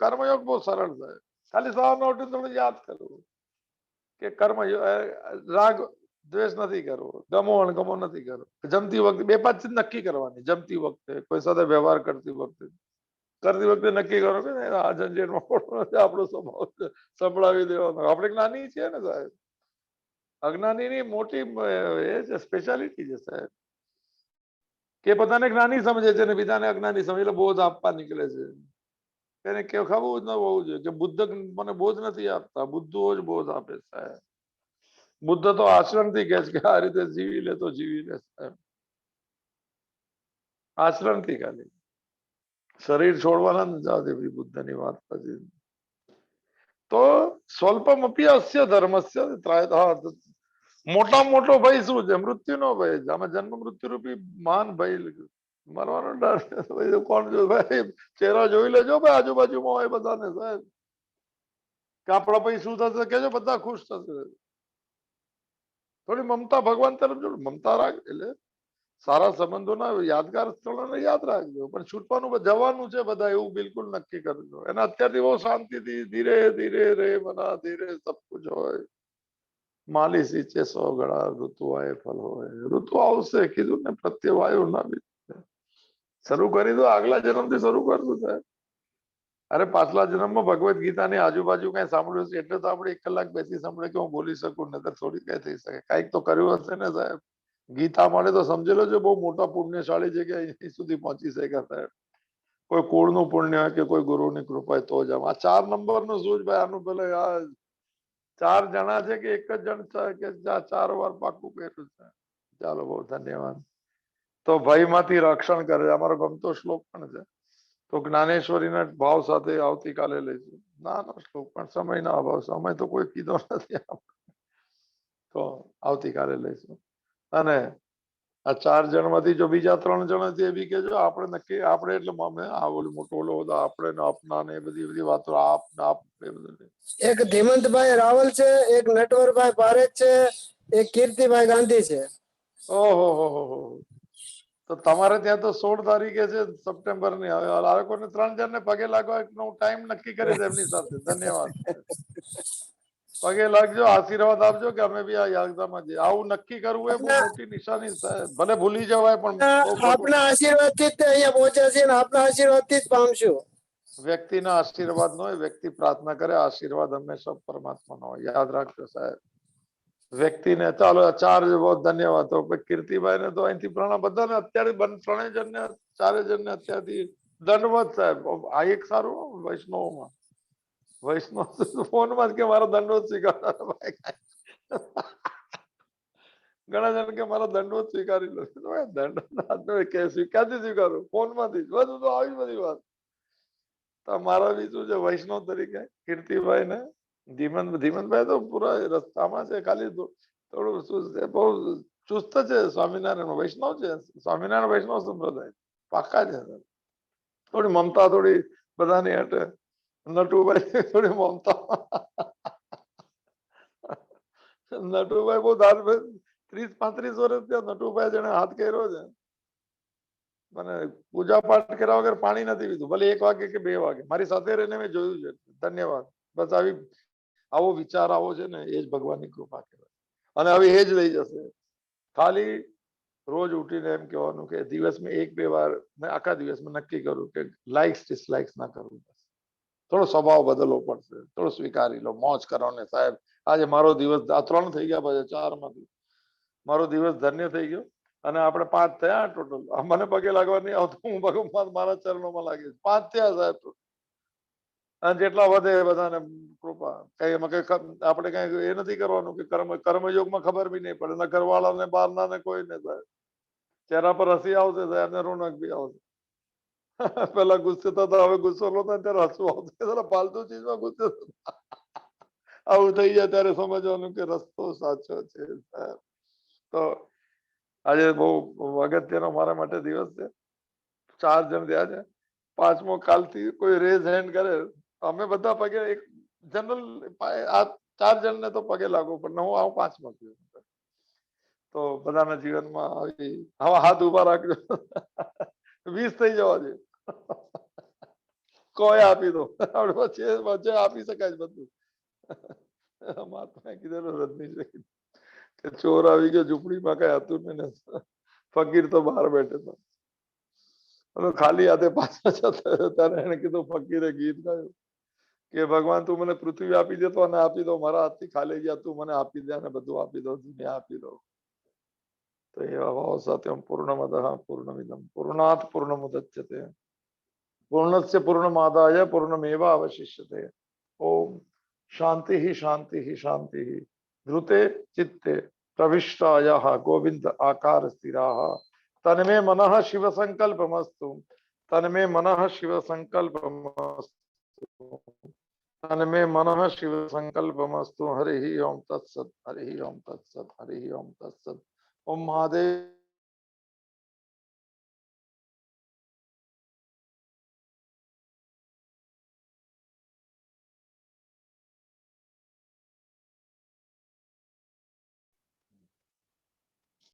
કર્મયોગ બહુ સરળ છે. ખાલી સવારમાં ઉઠીને થોડું યાદ કરવું કે કર્મ રાગ દ્વેષ નથી કરવો, ગમો અણગમો નથી કરવો. જમતી વખતે 2-5 ચીજ નક્કી કરવાની. જમતી વખતે, કોઈ સાથે વ્યવહાર કરતી વખતે નક્કી કરો કે આ ઝંઝેટમાં પડવો નથી. આપણો સ્વભાવ છે, સંભળાવી દેવાનો. આપણે જ્ઞાની છીએ ને સાહેબ. અજ્ઞાનીની મોટી એ છે, સ્પેશિયાલિટી છે સાહેબ, કે પોતાને જ્ઞાની સમજે છે ને બીજાને અજ્ઞાની સમજે. એટલે બોધ આપવા નીકળે છે. એને કે ખબર જ ન હોવું જોઈએ કે બુદ્ધ મને બોધ નથી આપતા, બુદ્ધો જ બોધ આપે સાહેબ. બુદ્ધ તો આશ્રમથી કહે છે કે આ રીતે જીવી લે તો જીવી લે સાહેબ. આશ્રમથી ખાલી શરીર છોડવાના જ જાવ બુદ્ધની વાત. પછી તો સ્વલ્પમ અપી અસ્ય ધર્મસ્ય ત્રાયત. મોટા મોટો ભય શું છે? મૃત્યુનો ભય છે. આમાં જન્મ મૃત્યુ રૂપી મહાન ભય. મરવાનો ડર. કોણ જો ભાઈ ચહેરા જોઈ લેજો ભાઈ આજુબાજુમાં હોય બધાને સાહેબ. કે આપણા પછી શું થશે કેજો, બધા ખુશ થશે. થોડી મમતા ભગવાન તરફ જોડો, મમતા રાખ એટલે સારા સંબંધોના યાદગાર સ્થળોને યાદ રાખજો, પણ છૂટવાનું જવાનું છે બધા એવું બિલકુલ નક્કી કરજો. અને અત્યારથી બહુ શાંતિથી ધીરે ધીરે રે મના ધીરે સબ કુછ હોય. માલી સીંચે સો ગળા, ઋતુ આए ફલ હોય. ઋતુ આવશે કીધું ને, પ્રત્યવાયો ના બી શરૂ કરી દો, આગલા જન્મથી શરૂ કરવું સાહેબ. અરે પાછલા જન્મમાં ભગવદ્ ગીતાની આજુબાજુ કઈ સાંભળ્યું છે એટલે તો આપણે 1 કલાક બેસી સાંભળે કે હું બોલી શકું, નતર થોડી કઈ થઈ શકે. કઈક તો કર્યું હશે ને સાહેબ. ગીતા મળે તો સમજેલો છે બહુ મોટા પુણ્યશાળી જગ્યા અહીં સુધી પહોંચી શક્યા સાહેબ. કોઈ કુળનું પુણ્ય હોય કે કોઈ ગુરુની કૃપા તો જ આ 4 નંબરનું શું જ ભાઈ. આનું પેલે આ 4 જણા છે કે એક જ જણ છે કે 4 વાર પાકું કર્યું છે. ચાલો બહુ ધન્યવાદ. તો ભયમાંથી રક્ષણ કરે અમારો ગમતો શ્લોક પણ છે. તો જ્ઞાનેશ્વરીના ભાવ સાથે આવતીકાલે લઈશું. નાનો શ્લોક પણ સમયના અભાવ, સમય તો કોઈ કીધો નથી તો આવતીકાલે લઈશું. અને આ 4 જણમાંથી જો બીજા 3 જણ છે એ બી કેજો. આપણે નક્કી આપણે એટલે આ ઓલું મોટો ઓલો બધા આપણે ને આપના ને એ બધી વાતો આપ એ બધું. એક ધીમંતભાઈ રાવલ છે, એક નટવરભાઈ પારેખ છે, એક કીર્તિભાઈ ગાંધી છે. ઓહો હો હો. તો તમારે ત્યાં તો 16 તારીખે છે સપ્ટેમ્બર ની. હવે આ લોકોને 3 જણને પગે લાગવાનો ટાઈમ નક્કી કરી દે એમની સાથે. ધન્યવાદ. પગે લાગજો, આશીર્વાદ આપજો કે અમે બી આ યાત્રામાં જઈએ. આવું નક્કી કરવું એ બહુ મોટી નિશાની સાહેબ. ભલે ભૂલી જવાય પણ આપના આશીર્વાદ થી જ અહીંયા પહોંચ્યા છે ને આપના આશીર્વાદ થી જ પામશું. વ્યક્તિના આશીર્વાદ નો હોય, વ્યક્તિ પ્રાર્થના કરે, આશીર્વાદ હંમેશા પરમાત્માનો હોય. યાદ રાખજો સાહેબ. વ્યક્તિને ચાલો 4 બહુ ધન્યવાદ. તો કીર્તિભાઈ ને તો અહીંથી પ્રણામ બધાને. અત્યારે 3 જણને 4 જણને અત્યારથી દંડવત સાહેબ. આ એક સારું વૈષ્ણવમાં. વૈષ્ણવ ફોનમાં કે મારો દંડવત સ્વીકાર. ઘણા જણ કે મારો દંડવત સ્વીકારી લો. દંડ કે ક્યાંથી સ્વીકારું? ફોનમાંથી બધું તો આવી બધી વાત. તો મારા બી શું છે વૈષ્ણવ તરીકે કીર્તિભાઈ ને ધીમંતભાઈ તો પૂરા રસ્તામાં છે. ખાલી થોડું શું છે, બહુ ચુસ્ત છે. સ્વામિનારાયણ વૈષ્ણવ છે. સ્વામિનારાયણ વૈષ્ણવ સંપ્રદાય પાક્કા છે. થોડી મમતા થોડી બધાની હટે. નટુભાઈ થોડી મમતા. નટુભાઈ બહુ 30-35 વર્ષ ત્યાં નટુભાઈ જેને હાથ કર્યો છે. મને પૂજા પાઠ કર્યા વગર પાણી નથી પીધું. ભલે 1 વાગે કે 2 વાગે. મારી સાથે રહીને મેં જોયું છે. ધન્યવાદ. બસ આવો વિચાર આવો છે ને એ જ ભગવાનની કૃપા કહેવાય. અને હવે એ જ લઈ જશે. ખાલી રોજ ઉઠીને એમ કહેવાનું કે દિવસમાં 1-2 વાર મેં આખા દિવસમાં નક્કી કરું કે લાઇક્સ ડિસલાઇક્સ ના કરવું. થોડો સ્વભાવ બદલવો પડશે. થોડો સ્વીકારી લો. મોજ કરો ને સાહેબ. આજે મારો દિવસ આ 3 થઈ ગયા, પછી 4 માંથી મારો દિવસ ધન્ય થઈ ગયો. અને આપણે 5 થયા ટોટલ. મને પગે લાગવા નહીં આવતું. હું ભગવાન મારા ચરણોમાં લાગીશ. 5 થયા સાહેબ. અને જેટલા વધે એ બધાને કૃપા. કઈ એમાં કઈ આપણે કઈ એ નથી કરવાનું કે કર્મયોગમાં ખબર બી નહીં પડે. ના ઘરવાળાને બહારના ને કોઈને સાહેબ. ચહેરા પર હસી આવશે સાહેબ ને રોનક બી આવશે. પેલા ગુસ્સે થતા, હવે ગુસ્સો નો થાય ત્યારે હસવું આવશે. ફાલતુ ચીજમાં ગુસ્સે આવું થઈ જાય ત્યારે સમજવાનું કે રસ્તો સાચો છે. તો આજે બહુ અગત્યનો મારા માટે દિવસ છે. 4 જણ થયા છે. 5મો કાલથી કોઈ રેઝ હેન્ડ કરે અમે બધા પગે એક જનરલ આ 4 જણને તો પગે લાગુ પણ હું આવું 5મો છું. તો બધાના જીવનમાં હવે હાથ ઉભા રાખજો. 20 થઈ જવા દે. કોઈ આપી દો. વચ્ચે આપી શકાય બધું. મહાત્માએ કીધેલું રજની કે ચોર આવી ગયો ઝૂંપડીમાં, કઈ હતું ને ફકીર તો બહાર બેઠો હતો. ખાલી હાથે પાછા જતા ત્યારે એને કીધું, ફકીરે ગીત ગાયું કે ભગવાન તું મને પૃથ્વી આપી દે તો અને આપી દો, મારા હાથથી ખાલી ગયા તું મને આપી દે અને બધું આપી દો, દુનિયા આપી દો. તો એવા ભાવ સાથે પૂર્ણમદઃ પૂર્ણમિદં પૂર્ણાત પૂર્ણમુદચ્યતે પૂર્ણસ્ય પૂર્ણમાદાય પૂર્ણમેવાવશિષ્યતે. ઓમ શાંતિ શાંતિ શાંતિ. ધૃતે ચિત્તે પ્રવિષ્ટાયાઃ ગોવિંદ આકાર સ્થિરાઃ. તન્મે મનઃ શિવ સંકલ્પમસ્તુ. તન્મે મનઃ શિવ સંકલ્પમસ્તુ. તન્મે મનઃ શિવ સંકલ્પમસ્તુ. હરિ ઓમ તત્સત. હરિ ઓમ તત્સત. હરિ ઓમ તત્સત. ઓમ મહાદેવ.